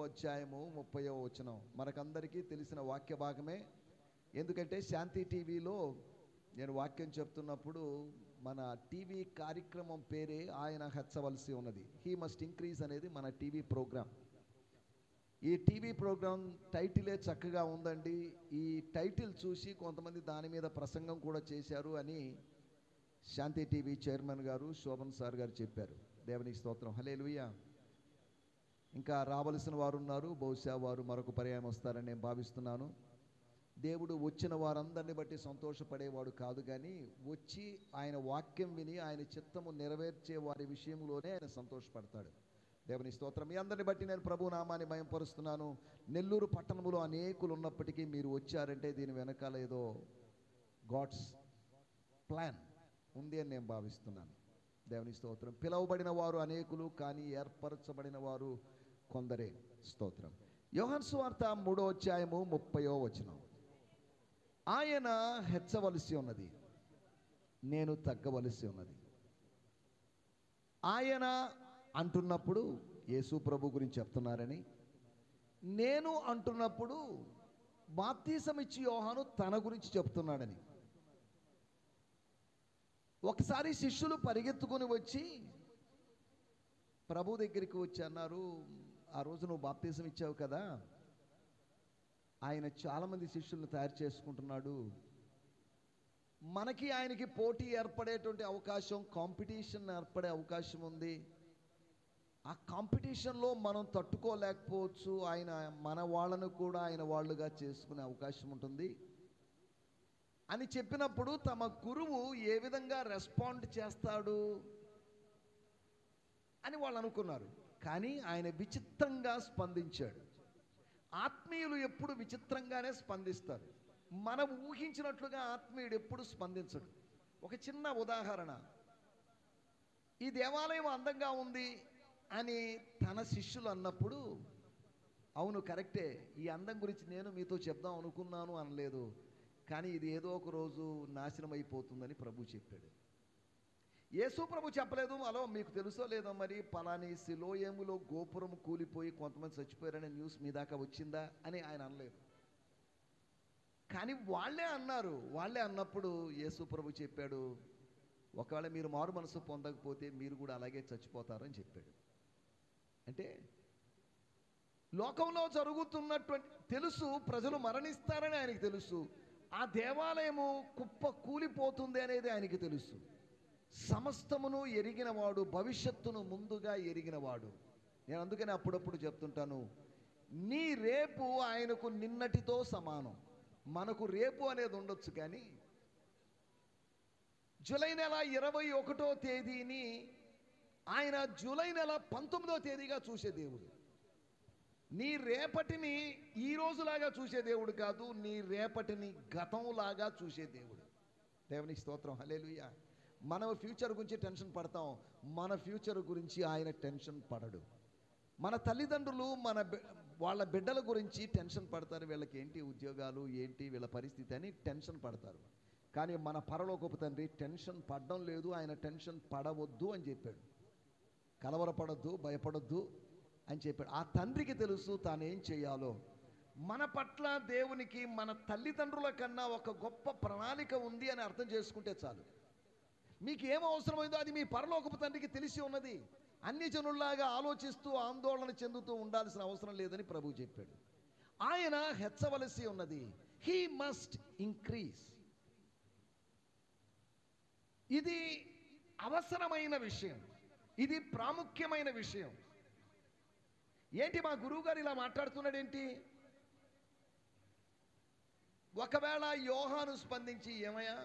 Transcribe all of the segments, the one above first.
అధ్యాయము 30వ వచనం మనకందరికీ తెలిసిన వాక్య భాగమే. ఎందుకంటే శాంతి టీవీలో నేను వాక్యం చెప్తున్నప్పుడు మన టీవీ కార్యక్రమం పేరే ఆయన హెచ్చవలసి ఉన్నది. హీ మస్ట్ ఇంక్రీజ్ అనేది మన టీవీ ప్రోగ్రాం. ఈ టీవీ ప్రోగ్రాం టైటిలే చక్కగా ఉందండి. ఈ టైటిల్ చూసి కొంతమంది దాని మీద ప్రసంగం కూడా చేశారు అని శాంతి టీవీ చైర్మన్ గారు శోభన్ సార్ గారు చెప్పారు. దేవునికి స్తోత్రం, హల్లెలూయా. ఇంకా రావలసిన వారు ఉన్నారు, బహుశా వారు మరొక పర్యాయం వస్తారని నేను భావిస్తున్నాను. దేవుడు వచ్చిన వారందరిని బట్టి సంతోషపడేవాడు కాదు, కానీ వచ్చి ఆయన వాక్యం విని ఆయన చిత్తము నెరవేర్చే వారి విషయంలోనే ఆయన సంతోషపడతాడు. దేవుని స్తోత్రం. మీ అందరిని బట్టి నేను ప్రభు నామాన్ని మహిమపరుస్తున్నాను. నెల్లూరు పట్టణంలో అనేకులు ఉన్నప్పటికీ మీరు వచ్చారంటే దీని వెనకాల ఏదో గాడ్స్ ప్లాన్ ఉంది అని నేను భావిస్తున్నాను. దేవుని స్తోత్రం. పిలువబడిన వారు అనేకులు, కానీ ఏర్పరచబడిన వారు కొందరే. స్తోత్రం. యోహాను సువార్త 3వ అధ్యాయము 30వ వచనం. ఆయన హెచ్చవలసి ఉన్నది, నేను తగ్గవలసి ఉన్నది. ఆయన అంటున్నప్పుడు యేసు ప్రభు గురించి చెప్తున్నారని, నేను అంటున్నప్పుడు బాప్తీసం ఇచ్చి యోహాను తన గురించి చెప్తున్నాడని. ఒకసారి శిష్యులు పరిగెత్తుకొని వచ్చి ప్రభు దగ్గరికి వచ్చి అన్నారు, ఆ రోజు నువ్వు బాప్తీసం ఇచ్చావు కదా, ఆయన చాలామంది శిష్యులను తయారు చేసుకుంటున్నాడు, మనకి ఆయనకి పోటీ ఏర్పడేటువంటి అవకాశం, కాంపిటీషన్ ఏర్పడే అవకాశం ఉంది. ఆ కాంపిటీషన్లో మనం తట్టుకోలేకపోవచ్చు, ఆయన మన వాళ్ళను కూడా ఆయన వాళ్ళుగా చేసుకునే అవకాశం ఉంటుంది అని చెప్పినప్పుడు తమ గురువు ఏ విధంగా రెస్పాండ్ చేస్తాడు అని వాళ్ళు అనుకున్నారు. కానీ ఆయన విచిత్రంగా స్పందించాడు. ఆత్మీయులు ఎప్పుడు విచిత్రంగానే స్పందిస్తారు. మనం ఊహించినట్లుగా ఆత్మీయుడు ఎప్పుడు స్పందించడు. ఒక చిన్న ఉదాహరణ, ఈ దేవాలయం అందంగా ఉంది అని తన శిష్యులు అన్నప్పుడు, అవును కరెక్టే, ఈ అందం గురించి నేను మీతో చెప్దాం అనుకున్నాను అనలేదు, కానీ ఇది ఏదో ఒక రోజు నాశనం అయిపోతుందని ప్రభు చెప్పాడు. యేసు ప్రభు చెప్పలేదు, అలో మీకు తెలుసో లేదో మరి పలాని సిలోయేములో గోపురం కూలిపోయి కొంతమంది చచ్చిపోయారనే న్యూస్ మీ దాకా వచ్చిందా అని ఆయన అనలేదు. కానీ వాళ్ళే అన్నారు. వాళ్ళే అన్నప్పుడు యేసు ప్రభు చెప్పాడు, ఒకవేళ మీరు మారు మనసు పొందకపోతే మీరు కూడా అలాగే చచ్చిపోతారని చెప్పాడు. అంటే లోకంలో జరుగుతున్నటువంటి తెలుసు, ప్రజలు మరణిస్తారని ఆయనకి తెలుసు, ఆ దేవాలయము కుప్ప కూలిపోతుంది అనేది ఆయనకి తెలుసు. సమస్తమును ఎరిగినవాడు, భవిష్యత్తును ముందుగా ఎరిగినవాడు. నేను అందుకని అప్పుడప్పుడు చెప్తుంటాను, నీ రేపు ఆయనకు నిన్నటితో సమానం. మనకు రేపు అనేది ఉండొచ్చు, కానీ జూలై నెల 21వ తేదీని ఆయన జూలై నెల 19వ తేదీగా చూసే దేవుడు. నీ రేపటిని ఈ రోజులాగా చూసే దేవుడు కాదు, నీ రేపటిని గతంలాగా చూసే దేవుడు. దేవునికి స్తోత్రం, హల్లెలూయా. మనం ఫ్యూచర్ గురించి టెన్షన్ పడతాం, మన ఫ్యూచర్ గురించి ఆయన టెన్షన్ పడడు. మన తల్లిదండ్రులు వాళ్ళ బిడ్డల గురించి టెన్షన్ పడతారు, వీళ్ళకి ఏంటి ఉద్యోగాలు, ఏంటి వీళ్ళ పరిస్థితి అని టెన్షన్ పడతారు. కానీ మన పరలోకపు తండ్రి టెన్షన్ పడడం లేదు, ఆయన టెన్షన్ పడవద్దు అని చెప్పాడు. కలవరపడొద్దు, భయపడొద్దు అని చెప్పాడు. ఆ తండ్రికి తెలుసు తానేం చేయాలో. మన పట్ల దేవునికి మన తల్లిదండ్రుల కన్నా ఒక గొప్ప ప్రణాళిక ఉంది అని అర్థం చేసుకుంటే చాలు. మీకు ఏం అవసరమైందో అది మీ పరలోకపు తండ్రికి తెలిసి ఉన్నది. అన్ని జనుల్లాగా ఆలోచిస్తూ ఆందోళన చెందుతూ ఉండాల్సిన అవసరం లేదని ప్రభు చెప్పాడు. ఆయన హెచ్చవలసి ఉన్నది, హీ మస్ట్ ఇంక్రీజ్. ఇది అవసరమైన విషయం, ఇది ప్రాముఖ్యమైన విషయం. ఏంటి మా గురువు గారు ఇలా మాట్లాడుతున్నాడు ఏంటి? ఒకవేళ యోహాను స్పందించి, ఏమయ్యా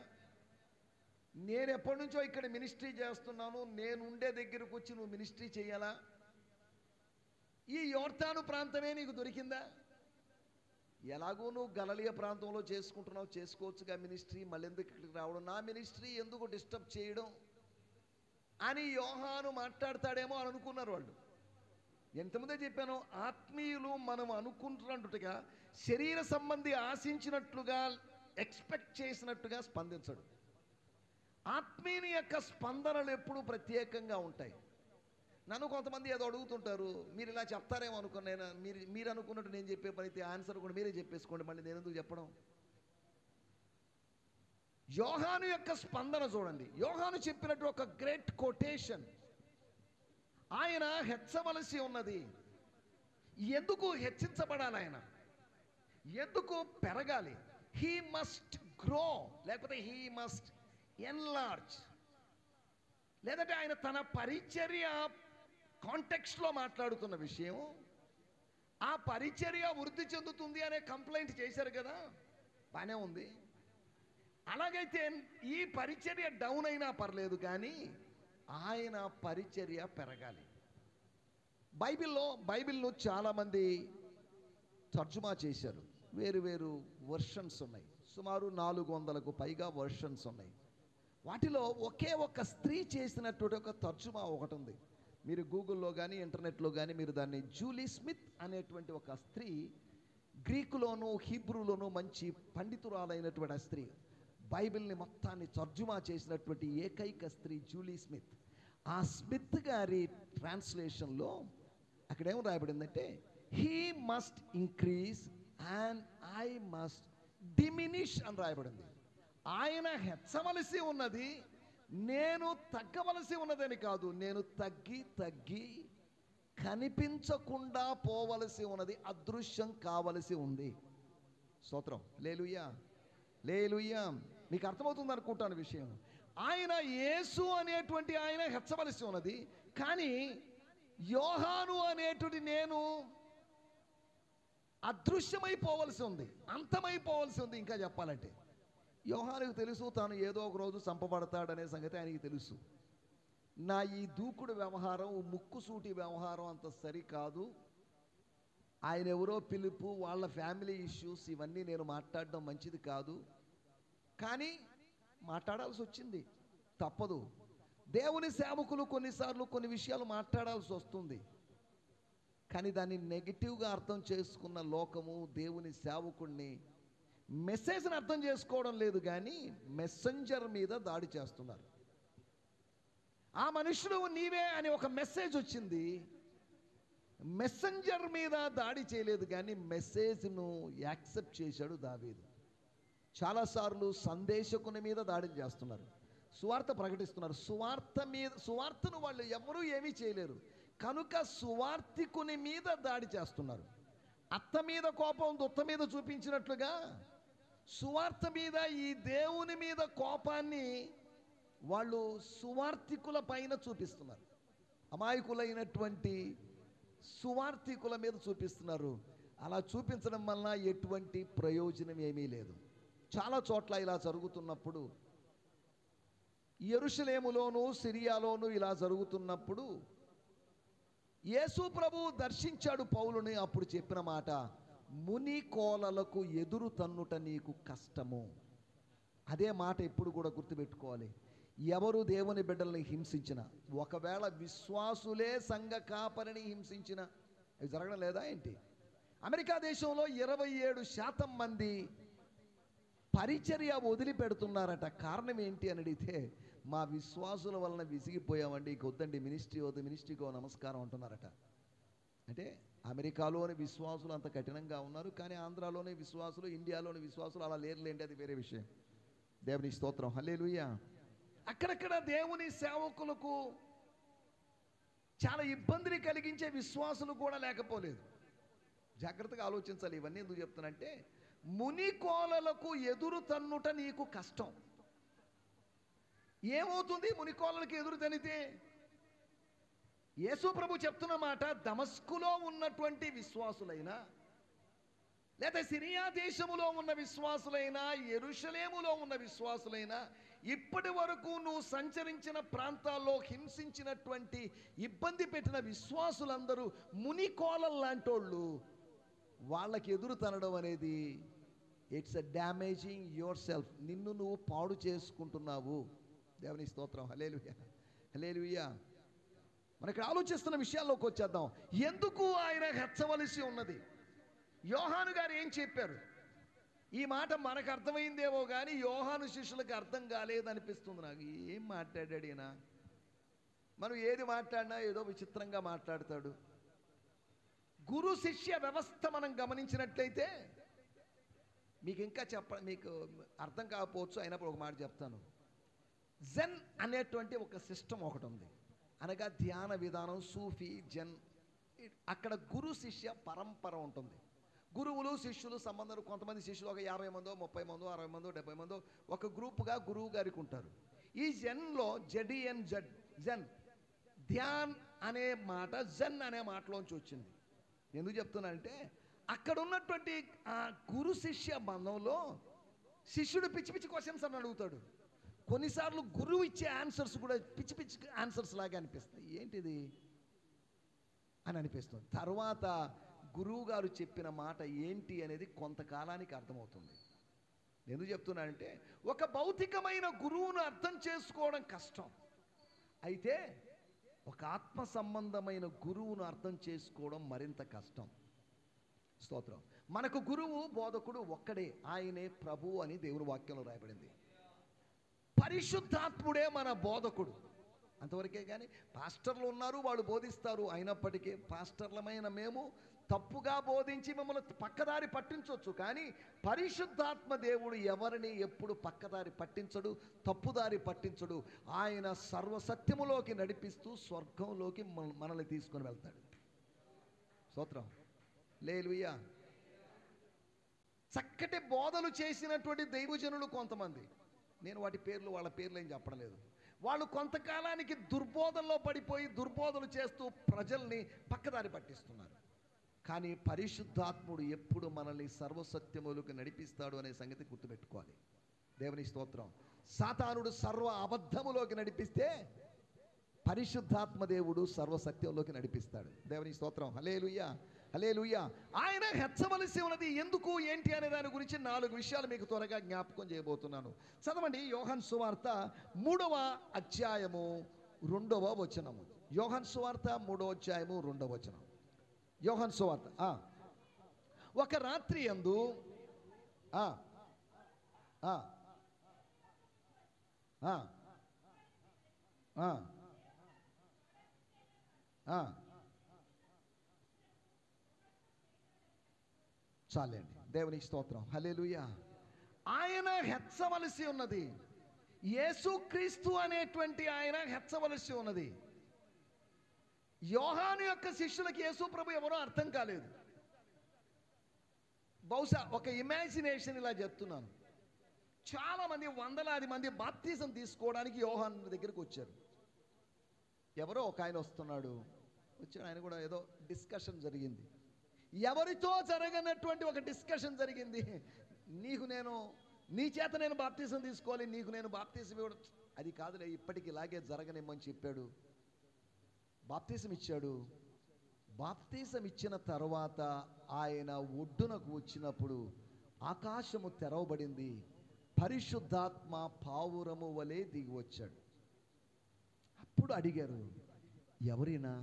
నేను ఎప్పటి నుంచో ఇక్కడ మినిస్ట్రీ చేస్తున్నాను, నేను ఉండే దగ్గరకు వచ్చి నువ్వు మినిస్ట్రీ చేయాలా? ఈ యోర్దాను ప్రాంతమే నీకు దొరికిందా? ఎలాగో నువ్వు గలిలయ ప్రాంతంలో చేసుకుంటున్నావు, చేసుకోవచ్చుగా మినిస్ట్రీ, మళ్ళీ ఎందుకు ఇక్కడికి రావడం, నా మినిస్ట్రీ ఎందుకు డిస్టర్బ్ చేయడం అని యోహాను మాట్లాడతాడేమో అని అనుకున్నారు వాళ్ళు. ఎంతమందే చెప్పాను, ఆత్మీయులు మనం అనుకుంటున్నట్టుగా శరీర సంబంధి ఆశించినట్లుగా ఎక్స్పెక్ట్ చేసినట్టుగా స్పందించడు. ఆత్మీయుని యొక్క స్పందనలు ఎప్పుడు ప్రత్యేకంగా ఉంటాయి. నన్ను కొంతమంది ఏదో అడుగుతుంటారు, మీరు ఇలా చెప్తారేమో అనుకున్నా. నేను మీరు అనుకున్నట్టు నేను చెప్పే పని అయితే ఆన్సర్ కూడా మీరే చెప్పేసుకోండి, మళ్ళీ నేను ఎందుకు చెప్పడం. యోహాను యొక్క స్పందన చూడండి. యోహాను చెప్పినట్టు ఒక గ్రేట్ కొటేషన్. ఆయన హెచ్చవలసి ఉన్నది. ఎందుకు హెచ్చించబడాలి? ఆయన ఎందుకు పెరగాలి? హీ మస్ట్ గ్రో, లేకపోతే హీ మస్ట్ ఎన్లార్జ్. లేదంటే ఆయన తన పరిచర్య కాంటెక్స్ట్లో మాట్లాడుతున్న విషయం, ఆ పరిచర్య వృద్ధి చెందుతుంది అనే కంప్లైంట్ చేశారు కదా, బాగానే ఉంది. అలాగైతే ఈ పరిచర్య డౌన్ అయినా పర్లేదు, కానీ ఆయన పరిచర్య పెరగాలి. బైబిల్ను చాలామంది తర్జుమా చేశారు. వేరు వేరు వర్షన్స్ ఉన్నాయి. సుమారు 400కు పైగా వర్షన్స్ ఉన్నాయి. వాటిలో ఒకే ఒక స్త్రీ చేసినటువంటి ఒక తర్జుమా ఒకటి ఉంది. మీరు గూగుల్లో కానీ ఇంటర్నెట్లో కానీ మీరు దాన్ని జూలీ స్మిత్ అనేటువంటి ఒక స్త్రీ, గ్రీకులోను హీబ్రూలోను మంచి పండితురాలైనటువంటి ఆ స్త్రీ, బైబిల్ని మొత్తాన్ని తర్జుమా చేసినటువంటి ఏకైక స్త్రీ జూలీ స్మిత్. ఆ స్మిత్ గారి ట్రాన్స్లేషన్లో అక్కడేమో రాయబడిందంటే, he must increase and I must diminish అని రాయబడింది. ఆయన హెచ్చవలసి ఉన్నది, నేను తగ్గవలసి ఉన్నదని కాదు. నేను తగ్గి కనిపించకుండా పోవలసి ఉన్నది, అదృశ్యం కావలసి ఉంది. స్తోత్రం, హల్లెలూయా, హల్లెలూయా. మీకు అర్థమవుతుంది అనుకుంటాను విషయం. ఆయన యేసు అనేటువంటి ఆయన హెచ్చవలసి ఉన్నది, కానీ యోహాను అనేటువంటి నేను అదృశ్యమైపోవలసి ఉంది, అంతమైపోవలసి ఉంది. ఇంకా చెప్పాలంటే యోహానుకు తెలుసు తాను ఏదో ఒక రోజు చంపబడతాడనే సంగతి ఆయనకి తెలుసు. నా ఈ దూకుడు వ్యవహారం, ముక్కుసూటి వ్యవహారం అంత సరికాదు. ఆయన ఎవరో పిలుపు, వాళ్ళ ఫ్యామిలీ ఇష్యూస్, ఇవన్నీ నేను మాట్లాడడం మంచిది కాదు. కానీ మాట్లాడాల్సి వచ్చింది, తప్పదు. దేవుని సేవకులు కొన్నిసార్లు కొన్ని విషయాలు మాట్లాడాల్సి వస్తుంది. కానీ దాన్ని నెగిటివ్గా అర్థం చేసుకున్న లోకము దేవుని సేవకుడిని మెసేజ్ని అర్థం చేసుకోవడం లేదు, కానీ మెసెంజర్ మీద దాడి చేస్తున్నారు. ఆ మనుషుడు నీవే అని ఒక మెసేజ్ వచ్చింది, మెసెంజర్ మీద దాడి చేయలేదు, కానీ మెసేజ్ను యాక్సెప్ట్ చేశాడు దావీదు. చాలాసార్లు సందేశకుని మీద దాడి చేస్తున్నారు, సువార్త ప్రకటిస్తున్నారు. సువార్తను వాళ్ళు ఎవరూ ఏమీ చేయలేరు కనుక సువార్తికుని మీద దాడి చేస్తున్నారు. అత్త మీద కోపం దుత్త మీద చూపించినట్లుగా సువార్త మీద, ఈ దేవుని మీద కోపాన్ని వాళ్ళు సువార్తికుల పైన చూపిస్తున్నారు. అమాయకులైనటువంటి సువార్తికుల మీద చూపిస్తున్నారు. అలా చూపించడం వలన ఎటువంటి ప్రయోజనం ఏమీ లేదు. చాలా చోట్ల ఇలా జరుగుతున్నప్పుడు, యెరూషలేములోను సిరియాలోను ఇలా జరుగుతున్నప్పుడు యేసు ప్రభువు దర్శించాడు పౌలుని. అప్పుడు చెప్పిన మాట, ముని కోలలకు ఎదురు తన్నుట నీకు కష్టము. అదే మాట ఎప్పుడు కూడా గుర్తుపెట్టుకోవాలి. ఎవరు దేవుని బిడ్డల్ని హింసించిన, ఒకవేళ విశ్వాసులే సంఘ కాపరిని హింసించిన, అవి జరగడం లేదా ఏంటి? అమెరికా దేశంలో 27% మంది పరిచర్య వదిలిపెడుతున్నారట. కారణం ఏంటి అని అడిగితే, మా విశ్వాసుల వలన విసిగిపోయామండి, ఇక వద్దండి, మినిస్ట్రీ వద్దు, మినిస్ట్రీకో నమస్కారం అంటున్నారట. అంటే అమెరికాలోని విశ్వాసులు అంత కఠినంగా ఉన్నారు, కానీ ఆంధ్రాలోని విశ్వాసులు, ఇండియాలోని విశ్వాసులు అలా లేరులేండి, అది వేరే విషయం. దేవుని స్తోత్రం, హల్లెలూయా. అక్కడక్కడ దేవుని సేవకులకు చాలా ఇబ్బందిని కలిగించే విశ్వాసులు కూడా లేకపోలేదు. జాగ్రత్తగా ఆలోచించాలి. ఇవన్నీ ఎందుకు చెప్తానంటే, ముని కోలలకు ఎదురు తన్నుట నీకు కష్టం. ఏమవుతుంది ముని కోలలకు ఎదురు తన్నితే? యేసు ప్రభు చెప్తున్న మాట, దమస్కులో ఉన్నటువంటి విశ్వాసులైనా, లేదా సిరియా దేశములో ఉన్న విశ్వాసులైనా, యెరూషలేములో ఉన్న విశ్వాసులైనా, ఇప్పటి వరకు నువ్వు సంచరించిన ప్రాంతాల్లో హింసించినటువంటి, ఇబ్బంది పెట్టిన విశ్వాసులందరూ ముని కోలలు లాంటోళ్ళు. వాళ్ళకి ఎదురు తనడం అనేది it's a damaging your self. నిన్ను నువ్వు పాడు చేసుకుంటున్నావు. దేవుని స్తోత్రం, హల్లెలూయా, హల్లెలూయా. మనం ఇక్కడ ఆలోచిస్తున్న విషయాల్లోకి వచ్చేద్దాం. ఎందుకు ఆయన హెచ్చవలసి ఉన్నది? యోహాను గారు ఏం చెప్పారు? ఈ మాట మనకు అర్థమైందేమో కానీ యోహాను శిష్యులకు అర్థం కాలేదనిపిస్తుంది నాకు. ఏం మాట్లాడాడు ఈయన? మనం ఏది మాట్లాడినా ఏదో విచిత్రంగా మాట్లాడతాడు. గురు శిష్య వ్యవస్థ మనం గమనించినట్లయితే, మీకు ఇంకా మీకు అర్థం కాకపోవచ్చు, అయినప్పుడు ఒక మాట చెప్తాను. జెన్ అనేటువంటి ఒక సిస్టమ్ ఒకటి ఉంది, అనగా ధ్యాన విధానం, సూఫీ జెన్. అక్కడ గురు శిష్య పరంపర ఉంటుంది. గురువులు శిష్యులు సంబంధాలు, కొంతమంది శిష్యులు ఒక 50 మందో 30 మందో 60 మందో 70 మందో ఒక గ్రూపుగా గురువు గారికి ఉంటారు. ఈ జెన్లో జెన్ ధ్యాన్ అనే మాట జెన్ అనే మాటలోంచి వచ్చింది. ఎందుకు చెప్తున్నానంటే, అక్కడ ఉన్నటువంటి ఆ గురు శిష్య బంధంలో శిష్యుడు పిచ్చి పిచ్చి క్వశ్చన్స్ అని అడుగుతాడు. కొన్నిసార్లు గురువు ఇచ్చే ఆన్సర్స్ కూడా పిచ్చి పిచ్చి ఆన్సర్స్ లాగా అనిపిస్తాయి. ఏంటిది అని అనిపిస్తుంది. తర్వాత గురువు గారు చెప్పిన మాట ఏంటి అనేది కొంతకాలానికి అర్థమవుతుంది. ఎందుకు చెప్తున్నానంటే, ఒక భౌతికమైన గురువును అర్థం చేసుకోవడం కష్టం. అయితే ఒక ఆత్మ సంబంధమైన గురువును అర్థం చేసుకోవడం మరింత కష్టం. స్తోత్రం. మనకు గురువు బోధకుడు ఒక్కడే, ఆయనే ప్రభువు అని దేవుని వాక్యంలో రాయబడింది. పరిశుద్ధాత్ముడే మన బోధకుడు. అంతవరకే. కానీ పాస్టర్లు ఉన్నారు, వాళ్ళు బోధిస్తారు. అయినప్పటికీ పాస్టర్లమైన మేము తప్పుగా బోధించి మిమ్మల్ని పక్కదారి పట్టించవచ్చు. కానీ పరిశుద్ధాత్మ దేవుడు ఎవరిని ఎప్పుడు పక్కదారి పట్టించడు, తప్పుదారి పట్టించడు. ఆయన సర్వసత్యములోకి నడిపిస్తూ స్వర్గంలోకి మనల్ని తీసుకొని వెళ్తాడు. స్తోత్రం. హల్లెలూయా. చక్కటి బోధలు చేసినటువంటి దైవజనులు కొంతమంది, నేను వాళ్ళ పేర్లు ఏం చెప్పడం లేదు. వాళ్ళు కొంతకాలానికి దుర్బోధనలో పడిపోయి దుర్బోధలు చేస్తూ ప్రజల్ని పక్కదారి పట్టిస్తున్నారు. కానీ పరిశుద్ధాత్ముడు ఎప్పుడు మనల్ని సర్వసత్యములకు నడిపిస్తాడు అనే సంగతి గుర్తుపెట్టుకోవాలి. దేవుని స్తోత్రం. సాతానుడు సర్వ అబద్ధములోకి నడిపిస్తే పరిశుద్ధాత్మ దేవుడు సర్వసత్యంలోకి నడిపిస్తాడు. దేవుని స్తోత్రం. హల్లెలూయా, హల్లెలూయా. ఆయన హెచ్చవలసి ఉన్నది ఎందుకు, ఏంటి అనే దాని గురించి 4 విషయాలు మీకు త్వరగా జ్ఞాపకం చేయబోతున్నాను. చదవండి యోహాను సువార్త 3వ అధ్యాయము 2వ వచనము. యోహాను సువార్త 3వ అధ్యాయము 2వ వచనం. యోహాను సువార్త. ఒక రాత్రి యందు చాలండి. దేవునికి స్తోత్రం. హల్లెలూయా. ఆయన హెచ్చవలసి ఉన్నది. యేసుక్రీస్తు అనేటువంటి ఆయన హెచ్చవలసి ఉన్నది. యోహాను యొక్క శిష్యులకి యేసు ప్రభు ఎవరో అర్థం కాలేదు. బహుశా ఒక ఇమాజినేషన్ ఇలా చెప్తున్నాను. చాలా మంది, వందలాది మంది బాప్తిజం తీసుకోవడానికి యోహాను దగ్గరికి వచ్చారు. ఎవరో ఒక ఆయన వస్తున్నాడు, వచ్చాడు. ఆయన కూడా ఏదో డిస్కషన్ జరిగింది. ఎవరితో జరగనటువంటి ఒక డిస్కషన్ జరిగింది. నీ చేత నేను బాప్తిజం తీసుకోవాలి, నీకు నేను బాప్తిజం ఇవ్వడం, అది కాదులే, ఇప్పటికి ఇలాగే జరగనిమ్మని చెప్పాడు. బాప్తిజం ఇచ్చాడు. బాప్తిజం ఇచ్చిన తర్వాత ఆయన ఒడ్డునకు వచ్చినప్పుడు ఆకాశము తెరవబడింది. పరిశుద్ధాత్మ పావురము వలె దిగి వచ్చాడు. అప్పుడు అడిగారు, ఎవరైనా?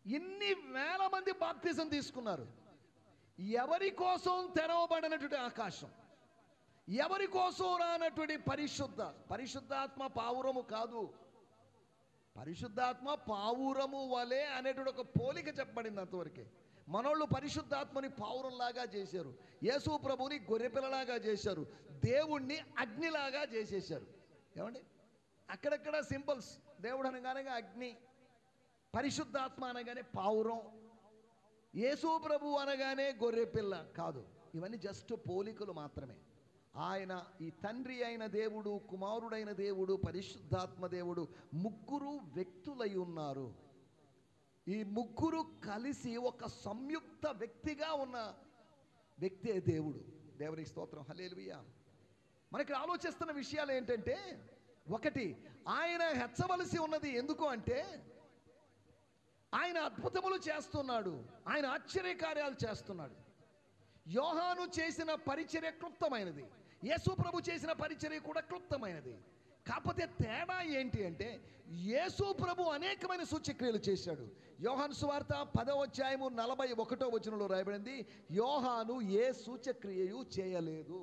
ఇన్ని వేల మంది బాప్తిజం తీసుకున్నారు. ఎవరి కోసం తెరవబడినటువంటి ఆకాశం, ఎవరి కోసం రానటువంటి పరిశుద్ధాత్మ పావురము కాదు, పరిశుద్ధాత్మ పావురము వలె అనేటువంటి ఒక పోలిక చెప్పబడింది. అంతవరకే. మనోళ్ళు పరిశుద్ధాత్మని పావురంలాగా చేశారు, యేసు ప్రభుని గొర్రెపిల్లలాగా చేశారు, దేవుణ్ణి అగ్నిలాగా చేసేశారు. ఏమండి, అక్కడక్కడ సింపుల్స్. దేవుడు అనగానే అగ్ని, పరిశుద్ధాత్మ అనగానే పావురం, యేసు ప్రభు అనగానే గొర్రెపిల్ల కాదు. ఇవన్నీ జస్ట్ పోలికలు మాత్రమే. ఆయన ఈ తండ్రి అయిన దేవుడు, కుమారుడైన దేవుడు, పరిశుద్ధాత్మ దేవుడు ముగ్గురు వ్యక్తులై ఉన్నారు. ఈ ముగ్గురు కలిసి ఒక సంయుక్త వ్యక్తిగా ఉన్న వ్యక్తే దేవుడు. దేవునికి స్తోత్రం. హల్లెలూయా. మనకి ఆలోచిస్తున్న విషయాలు ఏంటంటే, ఒకటి, ఆయన హెచ్చవలసి ఉన్నది ఎందుకు అంటే, ఆయన అద్భుతములు చేస్తున్నాడు, ఆయన ఆశ్చర్యకార్యాలు చేస్తున్నాడు. యోహాను చేసిన పరిచర్య క్లుప్తమైనది, యేసు ప్రభు చేసిన పరిచర్య కూడా క్లుప్తమైనది. కాకపోతే తేడా ఏంటి అంటే, యేసు ప్రభు అనేకమైన సూచక్రియలు చేశాడు. యోహాను సువార్త 10వ అధ్యాయము 41వ వచనంలో రాయబడింది, యోహాను ఏ సూచక్రియయు చేయలేదు.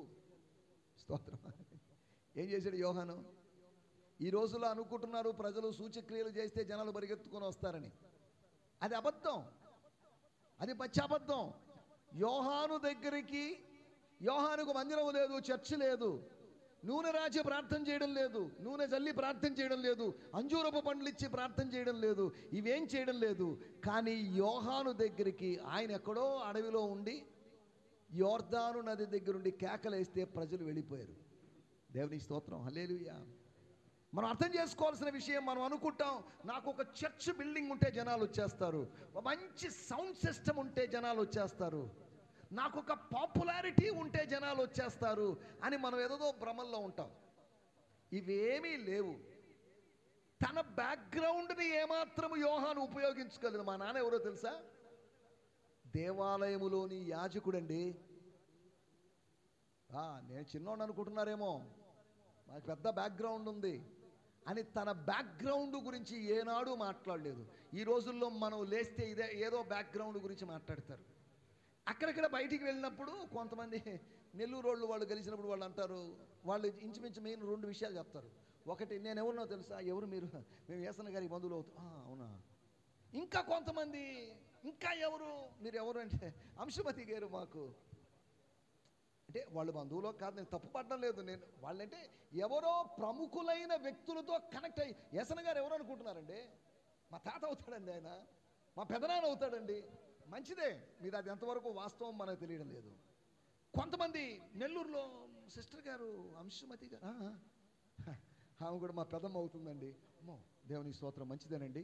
స్తోత్రం. ఏం చేశాడు యోహాను? ఈ రోజుల్లో అనుకుంటున్నారు ప్రజలు సూచక్రియలు చేస్తే జనాలు పరిగెత్తుకొని వస్తారని. అది అబద్ధం, అది పచ్చి అబద్ధం. యోహానుకు మందిరం లేదు, చర్చి లేదు, నూనె రాచి ప్రార్థన చేయడం లేదు, నూనె చల్లి ప్రార్థన చేయడం లేదు, అంజూరపు పండ్లు ఇచ్చి ప్రార్థన చేయడం లేదు, ఇవేం చేయడం లేదు. కానీ యోహాను దగ్గరికి ఆయన ఎక్కడో అడవిలో ఉండి యోర్దాను నది దగ్గరుండి కేకలేస్తే ప్రజలు వెళ్ళిపోయారు. దేవుని స్తోత్రం, హల్లెలూయా. మనం అర్థం చేసుకోవాల్సిన విషయం, మనం అనుకుంటాం నాకు ఒక చర్చ్ బిల్డింగ్ ఉంటే జనాలు వచ్చేస్తారు, మంచి సౌండ్ సిస్టమ్ ఉంటే జనాలు వచ్చేస్తారు, నాకు ఒక పాపులారిటీ ఉంటే జనాలు వచ్చేస్తారు అని మనం ఏదో భ్రమల్లో ఉంటాం. ఇవేమీ లేవు. తన బ్యాక్గ్రౌండ్ని ఏమాత్రము యోహాను ఉపయోగించుకోలేదు. మా నాన్న ఎవరో తెలుసా? దేవాలయములోని యాజకుడండి. నేను చిన్నోడు అనుకుంటున్నారేమో, నాకు పెద్ద బ్యాక్గ్రౌండ్ ఉంది అని తన బ్యాక్గ్రౌండ్ గురించి ఏనాడు మాట్లాడలేదు. ఈ రోజుల్లో మనం లేస్తే ఏదో బ్యాక్గ్రౌండ్ గురించి మాట్లాడతారు. అక్కడక్కడ బయటికి వెళ్ళినప్పుడు కొంతమంది నెల్లూరు వాళ్ళు కలిసినప్పుడు వాళ్ళు అంటారు, వాళ్ళు ఇంచుమించు మెయిన్ 2 విషయాలు చెప్తారు. ఒకటి, నేను ఎవరినో తెలుసా? ఎవరు మీరు? మేము యేసన్న గారికి బంధువులు అవుతాం. అవునా? ఇంకా కొంతమంది, ఇంకా ఎవరు? మీరు ఎవరు అంటే అంశుమతి గారు మాకు. అంటే వాళ్ళు బంధువులో కాదు, నేను తప్పు పడడం లేదు. నేను వాళ్ళంటే ఎవరో ప్రముఖులైన వ్యక్తులతో కనెక్ట్ అయ్యి, యేసన్న గారు ఎవరు అనుకుంటున్నారండి? మా తాత అవుతాడండి, ఆయన మా పెదనాన్న అవుతాడండి. మంచిదే, మీరు అది ఎంతవరకు వాస్తవం మనకు తెలియడం లేదు. కొంతమంది నెల్లూరులో సిస్టర్ గారు అంశుమతి గారు, ఆమె కూడా మా పెదమ్మ అవుతుందండి. అమ్మో, దేవుని స్తోత్రం, మంచిదేనండి.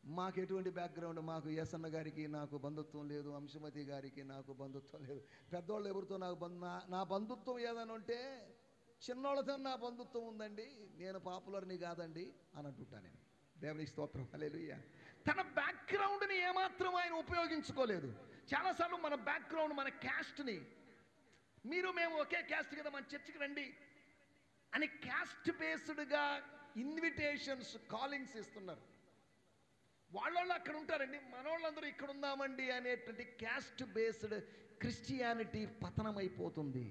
మాకు ఎటువంటి బ్యాక్గ్రౌండ్, మాకు యేసన్న గారికి నాకు బంధుత్వం లేదు, అంశుమతి గారికి నాకు బంధుత్వం లేదు. పెద్దోళ్ళు ఎవరితో నాకు నా బంధుత్వం ఏదని ఉంటే చిన్నోళ్ళతో నా బంధుత్వం ఉందండి, నేను పాపులర్ని కాదండి అని అంటుంటాను నేను. దేవుని స్తోత్రం, హల్లెలూయా. తన బ్యాక్గ్రౌండ్ని ఏమాత్రం ఆయన ఉపయోగించుకోలేదు. చాలాసార్లు మన బ్యాక్గ్రౌండ్, మన క్యాస్ట్ని, మేము ఒకే క్యాస్ట్ కదా, మన చర్చికి రండి అని క్యాస్ట్ బేస్డ్గా ఇన్విటేషన్స్, కాలింగ్స్ ఇస్తున్నారు. వాళ్ళోళ్ళు అక్కడ ఉంటారండి, మనోళ్ళందరూ ఇక్కడ ఉందామండి అనేటువంటి క్యాస్ట్ బేస్డ్ క్రిస్టియానిటీ పతనమైపోతుంది.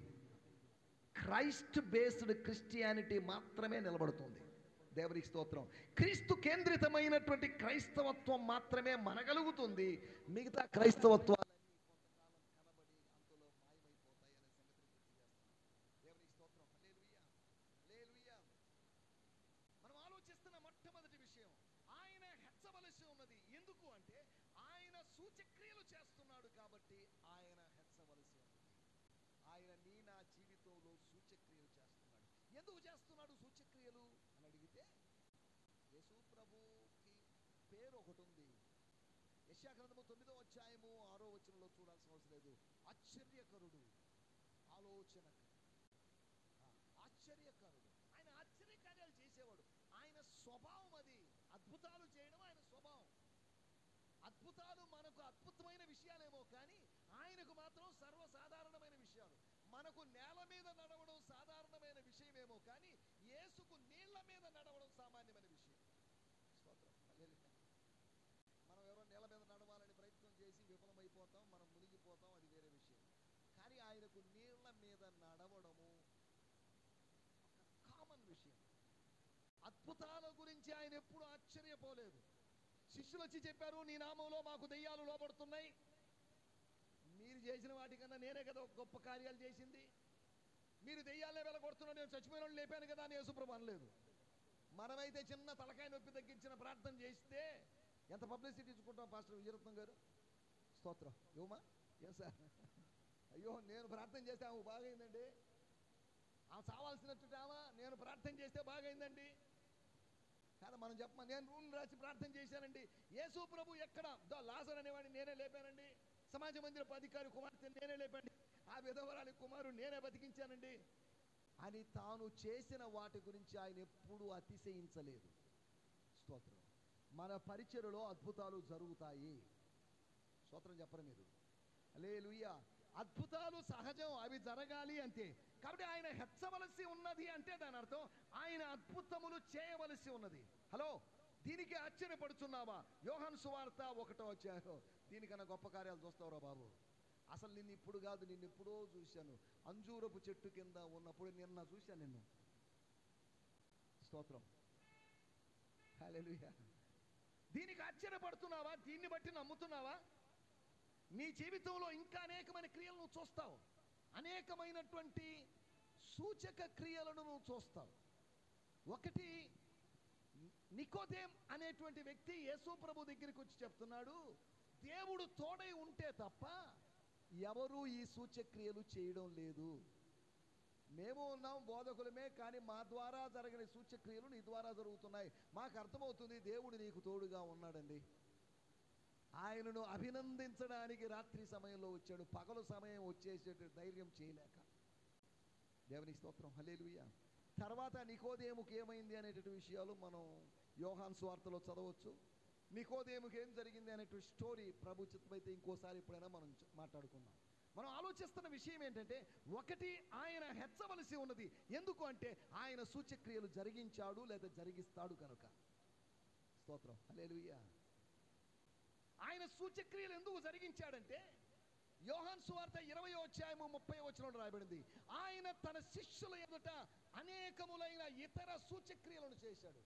క్రైస్ట్ బేస్డ్ క్రిస్టియానిటీ మాత్రమే నిలబడుతుంది. దేవునికి స్తోత్రం. క్రీస్తు కేంద్రితమైనటువంటి క్రైస్తవత్వం మాత్రమే మనగలుగుతుంది. మిగతా క్రైస్తవత్వాలన్నీ కొంతకాలం కనబడి అంతలో మాయమైపోతాయి అనే సంగతి గుర్తు చేస్తాను. దేవునికి స్తోత్రం, హల్లెలూయా, హల్లెలూయా. మనం ఆలోచిస్తున్న మొట్టమొదటి విషయం, ఆయన హెచ్చవలసి ఉన్నది. ఎందుకు అంటే ఆయన సూచక్రియలు చేస్తున్నాడు కాబట్టి ఆయన హెచ్చవలసి ఉన్నది. ఆయన నా జీవితంలో సూచక్రియలు చేస్తున్నాడు. ఎందుకు చేస్తున్నాడు సూచక్రియలు అని అడిగితే, యేసు ప్రభుకి పేరు ఒకటి ఉంది. యెషయా గ్రంథము 9వ అధ్యాయము 6వ వచనంలో చూడాల్సిన అవసరం లేదు. ఆశ్చర్యకరుడు, ఆలోచనకరుడు, ఆశ్చర్యకరుడు. ఆయన ఆశ్చర్యకార్యాలు చేసేవాడు. ఆయన స్వభావం అది. అద్భుతాలు చేయడం ఆయన స్వభావం. అద్భుతాలు మనకు అద్భుతమైన విషయాలేమో కానీ ఆయనకు మాత్రం సర్వసాధారణమైన విషయాలు. మనకు నేల మీద నడవడం సాధారణమైన విషయమేమో కానీ యేసుకు నీళ్ల మీద నడవడం సామాన్యమైన విషయం. స్తోత్రం, హల్లెలూయా. మనం ఎవరో నేల మీద నడవాలని ప్రయత్నం చేసి విఫలమైపోతాం, మనం మునిగిపోతాం, అది వేరే విషయం. కానీ ఆయనకు నీళ్ల మీద నడవడము ఒక కామన్ విషయం. అద్భుతాల గురించి ఆయన ఎప్పుడు ఆశ్చర్యపోలేదు. శిష్యులు వచ్చి చెప్పారు, నీ నామంలో మాకు దెయ్యాలు లోబడుతున్నాయి, మీరు చేసిన వాటికన్నా నేనే కదా ఒక గొప్ప కార్యాలు చేసింది, మీరు దెయ్యాలే వెళ్ళగొడుతున్నా, నేను చచ్చిపోయిన వాళ్ళు లేపాను కదా అని యేసుప్రభు అనలేదు. మనమైతే చిన్న తలకాయ నొప్పి తగ్గించిన ప్రార్థన చేస్తే ఎంత పబ్లిసిటీ ఇచ్చుకుంటాం. పాస్టర్ విజయరత్నం గారు, స్తోత్రం, యోమా, ఏం సార్, అయ్యో నేను ప్రార్థన చేస్తే ఆమె బాగైందండి, ఆమె చావాల్సినట్టు ఆమె, నేను ప్రార్థన చేస్తే బాగైందండి. కాదు, మనం చెప్పమా, నేను రూల్ రాసి ప్రార్థన చేశానండి, యేసు ప్రభు ఎక్కడ, లాజర్ అనేవాడిని నేనే లేపానండి, సమాజ మందిరపు అధికారి కుమార్తె నేనే లేపండి, ఆ విధవరాలి కుమారుడు నేనే బతికించానండి అని తాను చేసిన వాటి గురించి ఆయన ఎప్పుడూ అతిశయించలేదు. స్తోత్రం. మన పరిచర్యలో అద్భుతాలు జరుగుతాయి. స్తోత్రం చెప్పరు మీరు? హల్లెలూయా. అద్భుతాలు సహజం, అవి జరగాలి అంతే. కాబట్టి ఆయన హెచ్చవలసి ఉన్నది అంటే దాని అర్థం ఆయన అద్భుతములు చేయవలసి ఉన్నది. హలో, దీనికి ఆశ్చర్యపడుచున్నావా? యోహాను సువార్త 1వ అధ్యాయం, దీనికన్నా గొప్ప కార్యాలు చూస్తావురా బాబు. అసలు నిన్ను ఇప్పుడు కాదు, నిన్ను ఎప్పుడో చూశాను, అంజూరపు చెట్టు కింద ఉన్నప్పుడు నిన్న చూశాను నిన్ను. స్తోత్రం. హల్లెలూయా. దీనికి ఆశ్చర్యపడుతున్నావా? దీన్ని బట్టి నమ్ముతున్నావా? నీ జీవితంలో ఇంకా అనేకమైన క్రియలు నువ్వు చూస్తావు, అనేకమైనటువంటి సూచక క్రియలను నువ్వు చూస్తావు. ఒకటి, నికోదేం అనేటువంటి వ్యక్తి యేసు ప్రభు దగ్గరికి వచ్చి చెప్తున్నాడు, దేవుడు తోడై ఉంటే తప్ప ఎవరు ఈ సూచక్రియలు చేయడం లేదు. మేము ఉన్నాం, బోధకులమే, కానీ మా ద్వారా జరగని సూచక్రియలు నీ ద్వారా జరుగుతున్నాయి. మాకు అర్థమవుతుంది దేవుడు నీకు తోడుగా ఉన్నాడండి. ఆయనను అభినందించడానికి రాత్రి సమయంలో వచ్చాడు, పగలు సమయం వచ్చేసే ధైర్యం చేయలేక. దేవుని స్తోత్రం. హల్లెలూయా. తర్వాత నికోదేముకి ఏమైంది అనేటువంటి విషయాలు మనం యోహాను సువార్తలో చదవచ్చు. నికోదేముకి ఏం జరిగింది అనేటువంటి స్టోరీ ప్రభు చిత్తమైతే ఇంకోసారి ఎప్పుడైనా మనం మాట్లాడుకుందాం. మనం ఆలోచిస్తున్న విషయం ఏంటంటే, ఒకటి, ఆయన హెచ్చవలసి ఉన్నది. ఎందుకు అంటే ఆయన సూచక్రియలు జరిగించాడు లేదా జరిగిస్తాడు కనుక. స్తోత్రం. హల్లెలూయా. ఆయన సూచక్రియలు ఎందుకు జరిగించాడంటే, యోహాను సువార్త 20వ అధ్యాయము 30వ వచనంలో రాయబడింది, ఆయన తన శిష్యుల ఎదుట అనేకములైన ఇతర సూచక్రియలను చేశాడు,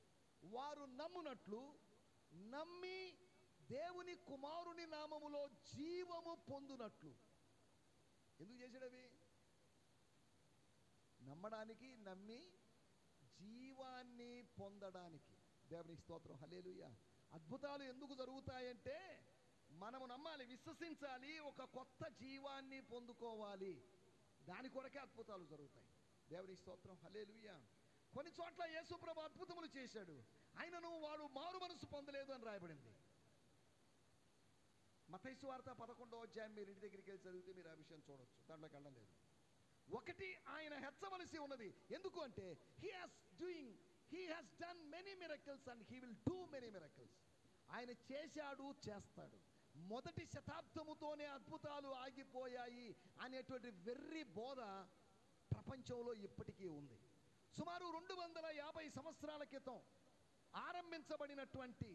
వారు నమ్మునట్లు, నమ్మి దేవుని కుమారుని నామములో జీవము పొందునట్లు. ఎందుకు చేశాడు అవి? నమ్మడానికి, నమ్మి జీవాన్ని పొందడానికి. దేవునికి స్తోత్రం. హల్లెలూయా. అద్భుతాలు ఎందుకు జరుగుతాయంటే, మనము నమ్మాలి, విశ్వసించాలి, ఒక కొత్త జీవాన్ని పొందుకోవాలి. దాని కొరకే అద్భుతాలు జరుగుతాయి. దేవునికి స్తోత్రం. హల్లెలూయా. కొన్ని చోట్ల యేసు ప్రభు అద్భుతములు చేశాడు, ఆయనను వాడు మారు మనసు పొందలేదు అని రాయబడింది. మత్తయి సువార్త 11వ అధ్యాయం మీరు ఇంటి దగ్గరికి వెళ్ళి చదివితే మీరు ఆ విషయం చూడొచ్చు, దాంట్లోకి వెళ్ళలేదు. ఒకటి, ఆయన హెచ్చవలసి ఉన్నది. ఎందుకు అంటే he has done many miracles and he will do many miracles. ఆయన చేశాడు, చేస్తాడు. మొదటి శతాబ్దముతోనే అద్భుతాలు ఆగిపోయాయి అనేటువంటి వెర్రి బోధ ప్రపంచంలో ఇప్పటికీ ఉంది. సుమారు 250 సంవత్సరాల క్రితం ఆరంభించబడినటువంటి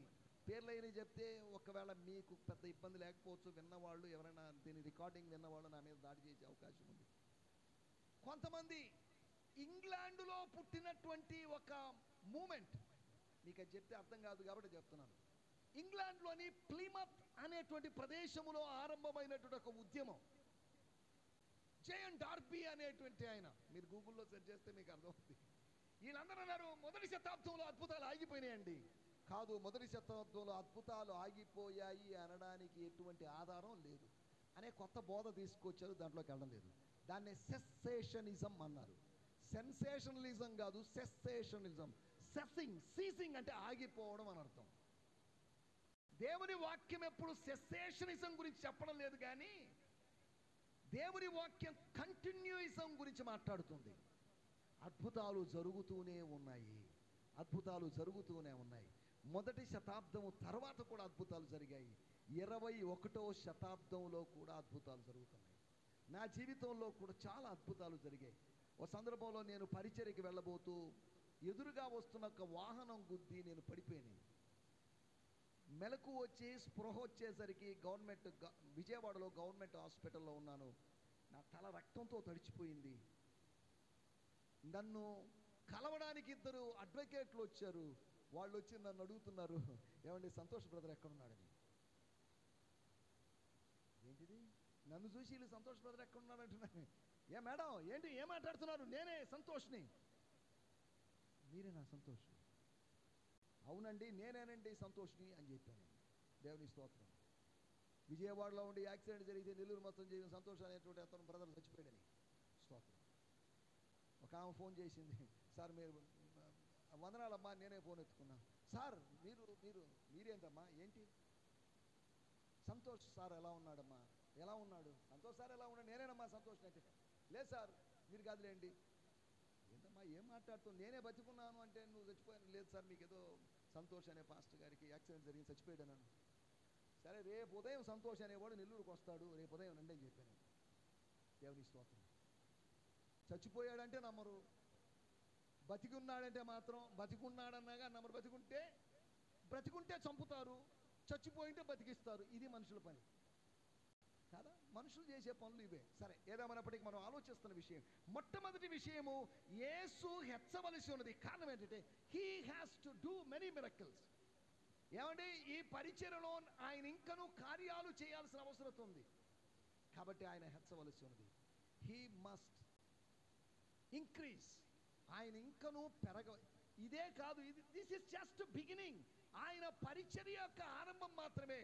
పేర్లైన చెప్తే ఒకవేళ మీకు పెద్ద ఇబ్బంది లేకపోవచ్చు, విన్నవాళ్ళు ఎవరైనా దీని రికార్డింగ్ విన్నవాళ్ళు నా మీద దాడి చేసే అవకాశం ఉంది. కొంతమంది ఇంగ్లాండులో పుట్టినటువంటి ఒక మూమెంట్, మీకు అది చెప్తే అర్థం కాదు కాబట్టి చెప్తున్నాను. ఇంగ్లాండ్లోని ప్లిమత్ అనేటువంటి ప్రదేశములో ఆరంభమైనటువంటి ఒక ఉద్యమం. జేఎన్ డార్బీ అనేటువంటి ఆయన, మీరు గూగుల్లో సెర్చ్ చేస్తే మీకు అర్థమవుతుంది. వీళ్ళందరూ అన్నారు, మొదటి శతాబ్దంలో అద్భుతాలు ఆగిపోయినాయండి. కాదు, మొదటి శతాబ్దంలో అద్భుతాలు ఆగిపోయాయి అనడానికి ఎటువంటి ఆధారం లేదు అనే కొత్త బోధ తీసుకొచ్చారు, దాంట్లోకి వెళ్ళడం లేదు. దాన్ని సెస్సేషనిజం అన్నారు. సెన్సేషనలిజం కాదు, సెస్సేషనిజం. సీజింగ్ అంటే ఆగిపోవడం అని అర్థం. దేవుని వాక్యం ఎప్పుడు సెస్సేషనిజం గురించి చెప్పడం లేదు, కానీ దేవుని వాక్యం కంటిన్యూయిజం గురించి మాట్లాడుతుంది. అద్భుతాలు జరుగుతూనే ఉన్నాయి, అద్భుతాలు జరుగుతూనే ఉన్నాయి. మొదటి శతాబ్దము తర్వాత కూడా అద్భుతాలు జరిగాయి. 21వ శతాబ్దంలో కూడా అద్భుతాలు జరుగుతున్నాయి. నా జీవితంలో కూడా చాలా అద్భుతాలు జరిగాయి. ఒక సందర్భంలో నేను పరిచర్యకి వెళ్ళబోతూ ఎదురుగా వస్తున్న ఒక వాహనం గుద్ది నేను పడిపోయాను. మెలకు వచ్చి స్పృహ వచ్చేసరికి విజయవాడలో గవర్నమెంట్ హాస్పిటల్లో ఉన్నాను. నా తల రక్తంతో తడిచిపోయింది. నన్ను కలవడానికి 2 అడ్వకేట్లు వచ్చారు. వాళ్ళు వచ్చి నన్ను అడుగుతున్నారు, ఏమండి సంతోష్ బ్రదర్ ఎక్కడున్నాడని. ఏంటిది? నన్ను చూసి వీళ్ళు సంతోష్ బ్రదర్ ఎక్కడున్నాడు అంటున్నాను. ఏ మేడం, ఏంటి, ఏం మాట్లాడుతున్నారు? నేనే సంతోష్ని. మీరేనా సంతోష్? అవునండి, నేనేనండి సంతోష్ని అని చెప్పాను. దేవుని స్తోత్రం. విజయవాడలో ఉండి యాక్సిడెంట్ జరిగితే నెల్లూరు మొత్తం చేసిన సంతోష్ అనేటువంటి అతను బ్రదర్ చచ్చిపోయాడని. స్తోత్రం. ఒక ఆమె ఫోన్ చేసింది, సార్ మీరు వందనాలమ్మా, నేనే ఫోన్ ఎత్తుకున్నా. సార్ మీరేంటమ్మా, ఏంటి? సంతోష్ సార్ ఎలా ఉన్నాడమ్మా? ఎలా ఉన్నాడు? సంతోష్ సార్ ఎలా ఉన్నాడు? నేనేనమ్మా సంతోష్ అంటే. లేదు సార్ మీరు కాదులేండి. ఏంటమ్మా ఏం మాట్లాడుతావు? నేనే బతుకున్నాను అంటే నువ్వు చచ్చిపోయాను. లేదు సార్ మీకు ఏదో సంతోష్ అనే పాస్టర్ గారికి యాక్సిడెంట్ జరిగి చచ్చిపోయాడు. సరే రేపు ఉదయం సంతోష్ అనేవాడు నెల్లూరుకు వస్తాడు, రేపు ఉదయం రండి అని చెప్పాను. దేవుని స్తోత్రం. చచ్చిపోయాడంటే నమ్మరు, బతికి ఉన్నాడంటే మాత్రం బతికున్నాడన్నాగా నమ్మరు. బ్రతికుంటే చంపుతారు, చచ్చిపోయింటే బతికిస్తారు. ఇది మనుషుల పని కాదా? మనుషులు చేసే పనులు ఇవే. సరే, ఏదేమైనప్పటికీ మనం ఆలోచిస్తున్న విషయం, మొట్టమొదటి విషయము, యేసు హెచ్చవలసి ఉన్నది. కారణం ఏంటంటే he has to do many miracles. ఏమంటే ఈ పరిచర్యలో ఆయన ఇంకనూ కార్యాలు చేయాల్సిన అవసరం ఉంది. కాబట్టి ఆయన హెచ్చవలసి ఉన్నది. He must increase. ఆయన ఇంకనూ ఇదే కాదు, దిస్ ఇస్ జస్ట్ బిగినింగ్. ఆయన పరిచర్య యొక్క ఆరంభం మాత్రమే.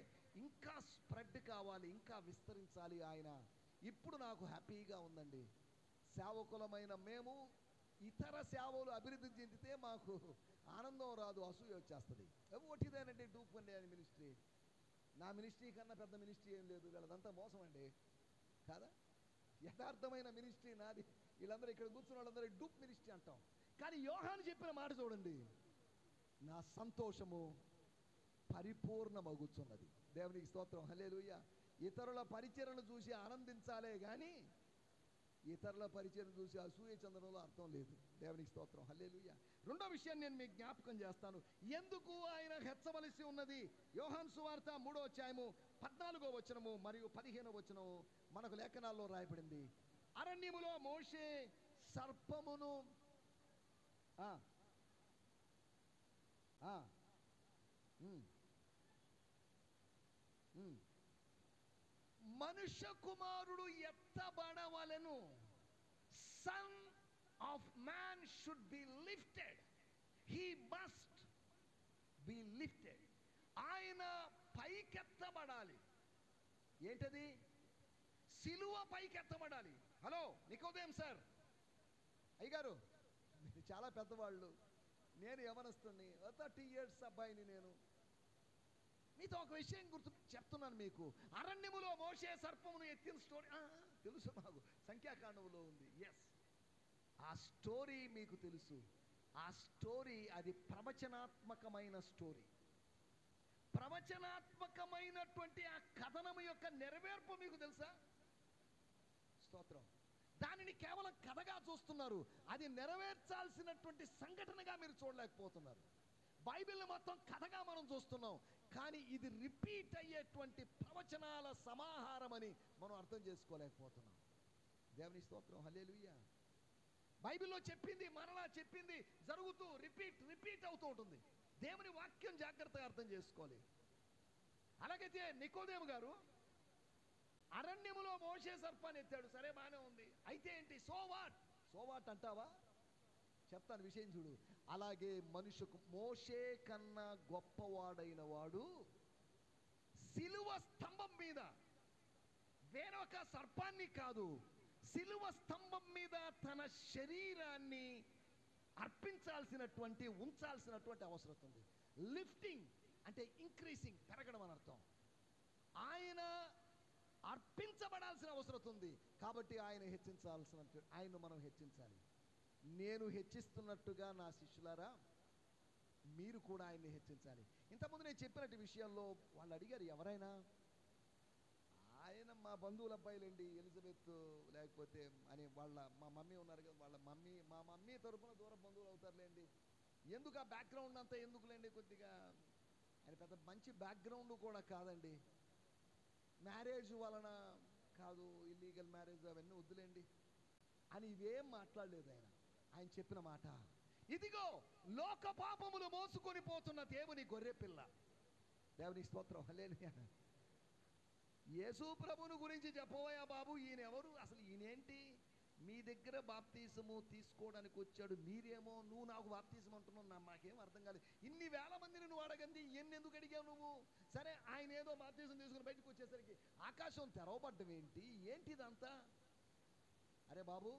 ఇంకా స్ప్రెడ్ కావాలి, ఇంకా విస్తరించాలి. ఆయన ఇప్పుడు నాకు హ్యాపీగా ఉందండి. సేవకులమైన మేము ఇతర సేవలు అభివృద్ధి చెందితే మాకు ఆనందం రాదు, అసూయ వచ్చేస్తుంది. ఒకటిదేనండి డూప్ అండి అని మినిస్ట్రీ. నా మినిస్ట్రీ కన్నా పెద్ద మినిస్ట్రీ ఏం లేదు, వీళ్ళదంతా మోసం అండి కాదా? యథార్థమైన మినిస్ట్రీ నాది. వీళ్ళందరూ ఇక్కడ కూర్చున్న వాళ్ళందరూ డూప్ మినిస్ట్రీ అంటాం. కానీ యోహాను చెప్పిన మాట చూడండి, నా సంతోషము పరిపూర్ణమగుచున్నది. దేవునికి స్తోత్రం, హల్లెలూయా. ఇతరుల పరిచర్యను చూసి ఆనందించాలే కానీ ఇతరుల పరిచయం చూసి అసూయ చెందడంలో అర్థం లేదు. దేవునికి స్తోత్రం, హల్లెలూయా. రెండో విషయాన్ని నేను మీకు జ్ఞాపకం చేస్తాను, ఎందుకు ఆయన హెచ్చవలసి ఉన్నది. యోహాను సువార్త 3వ అధ్యాయము 14వ వచనము మరియు 15వ వచనము మనకు లేఖనాల్లో రాయబడింది. అరణ్యములో మోషే సర్పమును మనుష్య కుమారుడు ఎత్తబడవలెను, son of man should be lifted, he must be lifted. ఆయన పైకెత్తబడాలి. ఏంటది? సిలువ పైకెత్తబడాలి. హలో నికోదేం సార్, అయ్యగారు మీరు చాలా పెద్దవాళ్ళు, నేను యవనస్తుని, 30 years అబ్బాయిని. నేను మీతో ఒక విషయం గుర్తు చెప్తున్నాను మీకు. అరణ్యములో మోషే సర్పమును ఎత్తిన స్టోరీ తెలుసు నాకు, సంఖ్యాకాండములో ఉంది. ఎస్, ఆ స్టోరీ మీకు తెలుసు. ఆ స్టోరీ అది ప్రవచనాత్మకమైన స్టోరీ. ప్రవచనాత్మకమైనటువంటి ఆ కథనము యొక్క నెరవేర్పు మీకు తెలుసా? స్తోత్రం. దానిని కేవలం కథగా చూస్తున్నారు, అది నెరవేర్చాల్సినటువంటి సంఘటనగా మీరు చూడలేకపోతున్నారు. బైబిల్ని మొత్తం కథగా మనం చూస్తున్నాం, కానీ ఇది రిపీట్ అయ్యేటువంటి ప్రవచనాల సమాహారం అని మనం అర్థం చేసుకోలేకపోతున్నాం. దేవుని స్తోత్రం, హల్లెలూయా. బైబిల్లో చెప్పింది మరలా చెప్పింది జరుగుతూ రిపీట్ అవుతూ ఉంటుంది. దేవుని వాక్యం జాగ్రత్తగా అర్థం చేసుకోవాలి. అలాగైతే నికోదేము గారు అరణ్యములో మోషే సర్పాన్ని ఎత్తాడు, సరే బాగానే ఉంది, అయితే ఏంటి? సో వాట్ అంటావా? చెప్తాను విషయం చూడు. అలాగే మనుషుకు మోషే కన్నా గొప్పవాడైన వాడు సిలువ స్తంభం మీద, వేరొక సర్పాన్ని కాదు, సిలువ స్తంభం మీద తన శరీరాన్ని ఉంచాల్సినటువంటి అవసరం ఉంది. లిఫ్టింగ్ అంటే ఇంక్రీసింగ్, పెరగడం అని అర్థం. ఆయన అర్పించబడాల్సిన అవసరం ఉంది. కాబట్టి ఆయన్ను మనం హెచ్చించాలి. నేను హెచ్చిస్తున్నట్టుగా నా శిష్యులారా మీరు కూడా ఆయన్ని హెచ్చించాలి. ఇంతకుముందు నేను చెప్పినట్టు విషయంలో వాళ్ళు అడిగారు, ఎవరైనా ఆయన మా బంధువుల అబ్బాయిలండి, ఎలిజబెత్ లేకపోతే అని మా మమ్మీ ఉన్నారు కదా, మా మమ్మీ తరపున దూర బంధువులు అవుతారులేండి, ఎందుకు ఆ బ్యాక్గ్రౌండ్ అంతా ఎందుకులేండి, కొద్దిగా ఆయన పెద్ద మంచి బ్యాక్గ్రౌండ్ కూడా కాదండి, మ్యారేజ్ వలన కాదు, ఇల్లీగల్ మ్యారేజ్ అవన్నీ వద్దులేండి అని ఇవేం మాట్లాడలేదు. ఆయన చెప్పిన మాట, ఇదిగో లోక పాపములు మోసుకొని పోతున్న దేవుని గొర్రె పిల్ల. దేవుని స్తోత్రం, హల్లెలూయా. యేసు ప్రభువుని గురించి చెప్పవయ్యా బాబు, ఈయన ఎవరు అసలు, ఈయనేంటి మీ దగ్గర బాప్తీసము తీసుకోవడానికి వచ్చాడు, మీరేమో నువ్వు నాకు బాప్తీసం అంటున్నావు, మాకేం అర్థం కాలేదు. ఇన్ని వేల మందిని నువ్వు అడగండి, ఎందుకు అడిగావు నువ్వు? సరే, ఆయన ఏదో బాప్తీసం తీసుకుని బయటకు వచ్చేసరికి ఆకాశం తెరవబడ్డం ఏంటిదంతా? అరే బాబు,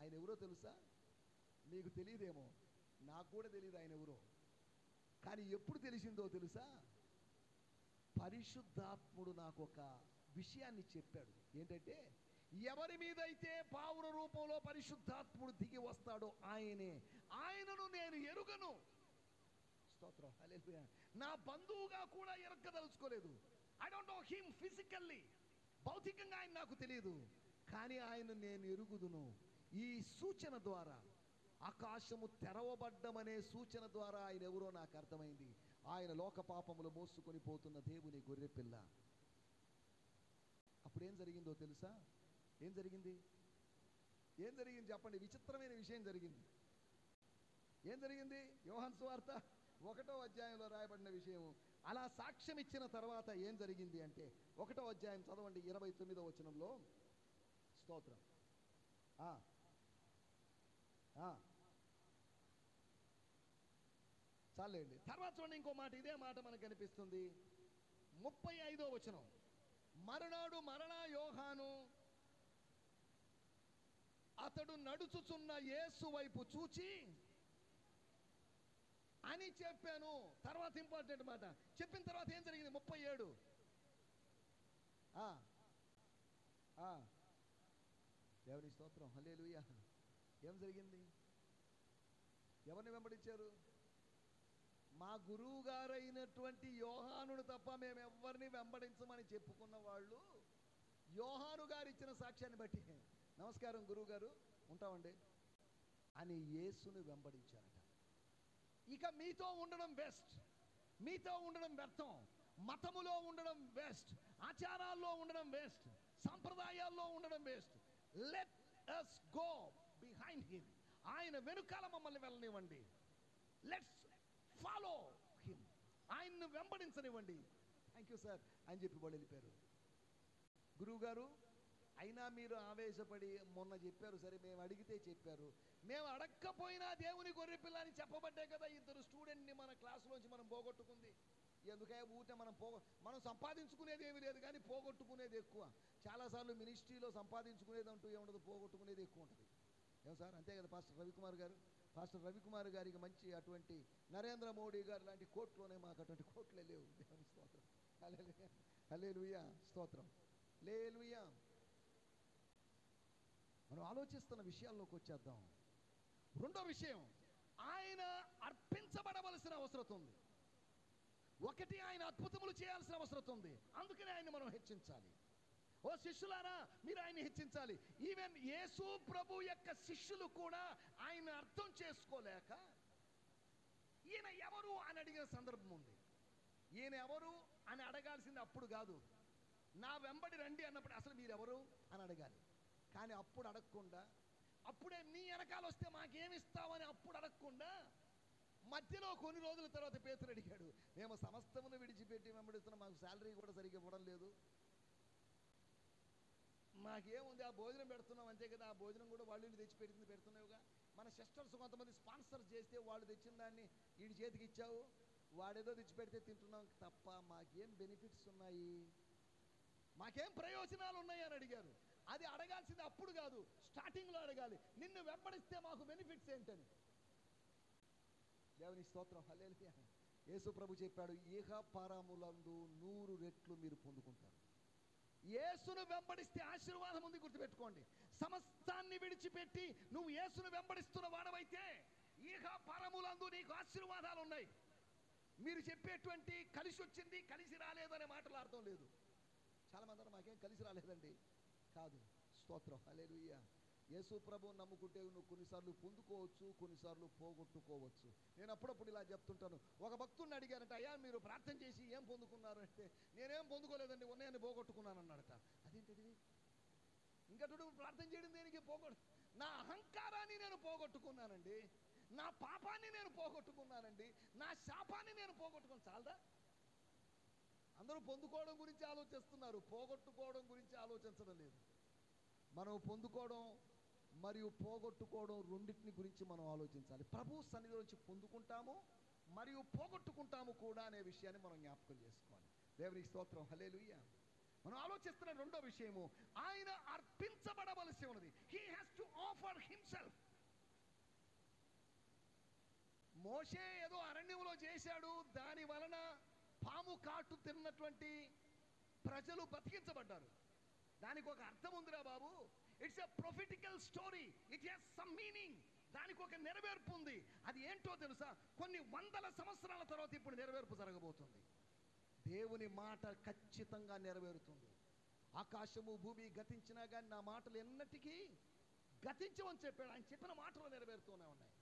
ఆయన ఎవరో తెలుసా? మీకు తెలియదేమో, నాకు కూడా తెలియదు ఆయన ఎవరో. కానీ ఎప్పుడు తెలిసిందో తెలుసా? పరిశుద్ధాత్ముడు నాకు ఒక విషయాన్ని చెప్పాడు. ఏంటంటే, ఎవరి మీద అయితే పావుర రూపంలో పరిశుద్ధాత్ముడు దిగి వస్తాడో ఆయనను నేను ఎరుగను. స్తోత్రం, హల్లెలూయా. నా బంధువుగా కూడా ఎరగదలుచుకోలేదు. I don't know him physically, భౌతికంగా ఆయన నాకు తెలియదు, కానీ ఆయన నేను ఎరుగుదును. ఈ సూచన ద్వారా, ఆకాశము తెరవబడ్డమనే సూచన ద్వారా ఆయన ఎవరో నాకు అర్థమైంది. ఆయన లోక పాపములు మోసుకొని పోతున్న దేవుని గొర్రెపిల్ల. అప్పుడు ఏం జరిగిందో తెలుసా? ఏం జరిగింది? ఏం జరిగింది చెప్పండి? విచిత్రమైన విషయం జరిగింది. ఏం జరిగింది? యోహాను సువార్త 1వ అధ్యాయంలో రాయబడిన విషయం. అలా సాక్ష్యం ఇచ్చిన తర్వాత ఏం జరిగింది అంటే 1వ అధ్యాయం చదవండి, 29వ వచనంలో. స్తోత్రం. చాలండి. తర్వాత చూడండి ఇంకో మాట, ఇదే మాట మనకు కనిపిస్తుంది 35వ వచనం. మరునాడు మరలా యోహాను అతడు నడుచుచున్న యేసు వైపు చూచి అని చెప్పాను. తర్వాత ఇంపార్టెంట్ మాట చెప్పిన తర్వాత ఏం జరిగింది? 37. దేవుని స్తోత్రం, హల్లెలూయా. ఏం జరిగింది? ఎవరిని వెంబడించారు? మా గురువు గారైనటువంటి యోహానును తప్ప మేము ఎవరిని వెంబడించమని చెప్పుకున్న వాళ్ళు యోహాను గారు ఇచ్చిన సాక్ష్యాన్ని బట్టి, నమస్కారం గురువు గారు, ఉంటామండి అని యేసును వెంబడించారట. ఇక మీతో ఉండడం బెస్ట్, మీతో ఉండడం వ్యర్థం, మతములో ఉండడం బెస్ట్, ఆచారాల్లో ఉండడం బెస్ట్, సంప్రదాయాల్లో ఉండడం best. Let us go behind him. ఆయన వెనుకాల మమ్మల్ని వెళ్ళనివ్వండి. Let's follow him. ఆయన్ను వెంబడించనివ్వండి. థ్యాంక్ యూ సార్ అని చెప్పి వాళ్ళు వెళ్ళిపోయారు. గురువు గారు అయినా మీరు ఆవేశపడి మొన్న చెప్పారు, సరే మేము అడిగితే చెప్పారు, మేము అడక్కపోయినా దేవుని గొర్రె పిల్ల అని చెప్పబట్టే కదా ఇద్దరు స్టూడెంట్ని మన క్లాసులోంచి మనం పోగొట్టుకుంది. ఎందుకే ఊటే మనం సంపాదించుకునేది ఏమీ లేదు, కానీ పోగొట్టుకునేది ఎక్కువ. చాలాసార్లు మినిస్ట్రీలో సంపాదించుకునేది అంటూ ఏముండదు, పోగొట్టుకునేది ఎక్కువ ఉంటుంది. ఏం సార్? అంతే కదా పాస్టర్ రవికుమార్ గారు. పాస్టర్ రవికుమార్ గారికి మంచి అటువంటి నరేంద్ర మోడీ గారు లాంటి కోట్లోనే మాకు అటువంటి కోట్లే లేవు. దేవుని స్తోత్రం, హల్లెలూయా, హల్లెలూయా, స్తోత్రం, హల్లెలూయా. మనం ఆలోచిస్తున్న విషయాల్లోకి వచ్చేద్దాం. రెండో విషయం, ఆయన అర్పించబడవలసిన అవసరం ఉంది. ఒకటి, ఆయన అద్భుతములు చేయాల్సిన అవసరం ఉంది. అందుకనే ఆయన మనం హెచ్చించాలి. ఓ శిష్యులారా, మీరు ఆయన హెచ్చించాలి. ఈవెన్ యేసు ప్రభు యొక్క శిష్యులు కూడా ఆయన అర్థం చేసుకోలేక ఈయన ఎవరు అని అడిగిన సందర్భం ఉంది. ఈయన ఎవరు అని అడగాల్సింది అప్పుడు కాదు, నా వెంబడి రండి అన్నప్పుడు అసలు మీరెవరు అని అడగాలి. కానీ అప్పుడు అడగకుండా, అప్పుడే నీ వెనకాల వస్తే మాకేమిస్తావని అప్పుడు అడగకుండా, మధ్యలో కొన్ని రోజుల తర్వాత పేతురు అడిగాడు, మేము సమస్తమును విడిచిపెట్టి వెంబడిస్తున్నాం, మాకు శాలరీ కూడా సరిగ్గా ఇవ్వడం లేదు, మాకేముంది ఆ భోజనం పెడుతున్నాం అంతే కదా, ఆ భోజనం కూడా వాళ్ళు తెచ్చిపెట్టింది పెడుతున్నావుగా, మన సిస్టర్స్ కొంతమంది స్పాన్సర్ చేస్తే వాళ్ళు తెచ్చిన దాన్ని వీడి చేతికి ఇచ్చావు, వాడేదో తెచ్చిపెడితే తింటున్నాం తప్ప మాకేం బెనిఫిట్స్ ఉన్నాయి, మాకేం ప్రయోజనాలు ఉన్నాయి అని అడిగారు. అది అడగాల్సింది అప్పుడు కాదు, స్టార్టింగ్లో అడగాలి. నిన్ను వెంబడిస్తే మాకు బెనిఫిట్స్ ఏంటని. దేవుని స్తోత్రం, హల్లెలూయా. యేసు ప్రభు చెప్పాడు, ఇహ పరములందు 100 రెట్లు మీరు పొందుకుంటారు. యేసును వెంబడిస్తే ఆశీర్వాదం ఉంది, గుర్తుపెట్టుకోండి. సమస్తాన్ని విడిచిపెట్టి నువ్వు యేసును వెంబడిస్తున్న వాడవైతే ఇహ పరములందు నీకు ఆశీర్వాదాలు ఉన్నాయి. మీరు చెప్పేటువంటి కలిసి వచ్చింది కలిసి రాలేదనే మాటలు అర్థం లేదు. చాలా మంది మాకేం కలిసి రాలేదండి కాదు. స్తోత్రం, హల్లెలూయా. యేసు ప్రభువుని నమ్ముకుంటే నువ్వు కొన్నిసార్లు పొందుకోవచ్చు, కొన్నిసార్లు పోగొట్టుకోవచ్చు. నేను అప్పుడప్పుడు ఇలా చెప్తుంటాను. ఒక భక్తుడిని అడిగారంట, అయ్యా మీరు ప్రార్థన చేసి ఏం పొందుకున్నారు అంటే, నేనేం పొందుకోలేదండి, ఉన్నాయని పోగొట్టుకున్నాను అన్నాడట. అదేంటిది? ఇంకటుడు ప్రార్థన చేయడం దేనికి? నా అహంకారాన్ని నేను పోగొట్టుకున్నానండి, నా పాపాన్ని నేను పోగొట్టుకున్నానండి, నా శాపాన్ని నేను పోగొట్టుకున్నాను. చాలదా? అందరూ పొందుకోవడం గురించి ఆలోచిస్తున్నారు, పోగొట్టుకోవడం గురించి ఆలోచించడం లేదు. మనం పొందుకోవడం మరియు పోగొట్టుకోవడం రెండింటిని గురించి మనం ఆలోచించాలి. ప్రభు సన్నిధి నుంచి పొందుకుంటాము మరియు పోగొట్టుకుంటాము కూడా అనే విషయాన్ని మనం జ్ఞాపకం చేసుకోవాలి. దేవునికి స్తోత్రం, హల్లెలూయా. మనం ఆలోచిస్తున్న రెండో విషయము, ఆయన అర్పించబడవలసి ఉన్నది. He has to offer himself. మోషే ఏదో అరణ్యంలో చేశాడు, దాని వలన పాము కాటు తిన్నటువంటి ప్రజలు బతికించబడ్డారు. దానికి ఒక అర్థం ఉందిరా బాబు. It's a prophetical story, it has some meaning. దానికి ఒక నెరవేర్పు ఉంది. అది ఏంటో తెలుసా? కొన్ని వందల సంవత్సరాల తర్వాత ఇప్పుడు నెరవేర్పు జరగబోతుంది. దేవుని మాట ఖచ్చితంగా నెరవేరుతుంది. ఆకాశము భూమి గతించినా కానీ నా మాటలు ఎన్నటికీ గతించవని చెప్పాడు. ఆయన చెప్పిన మాటలు నెరవేరుతూనే ఉన్నాయి.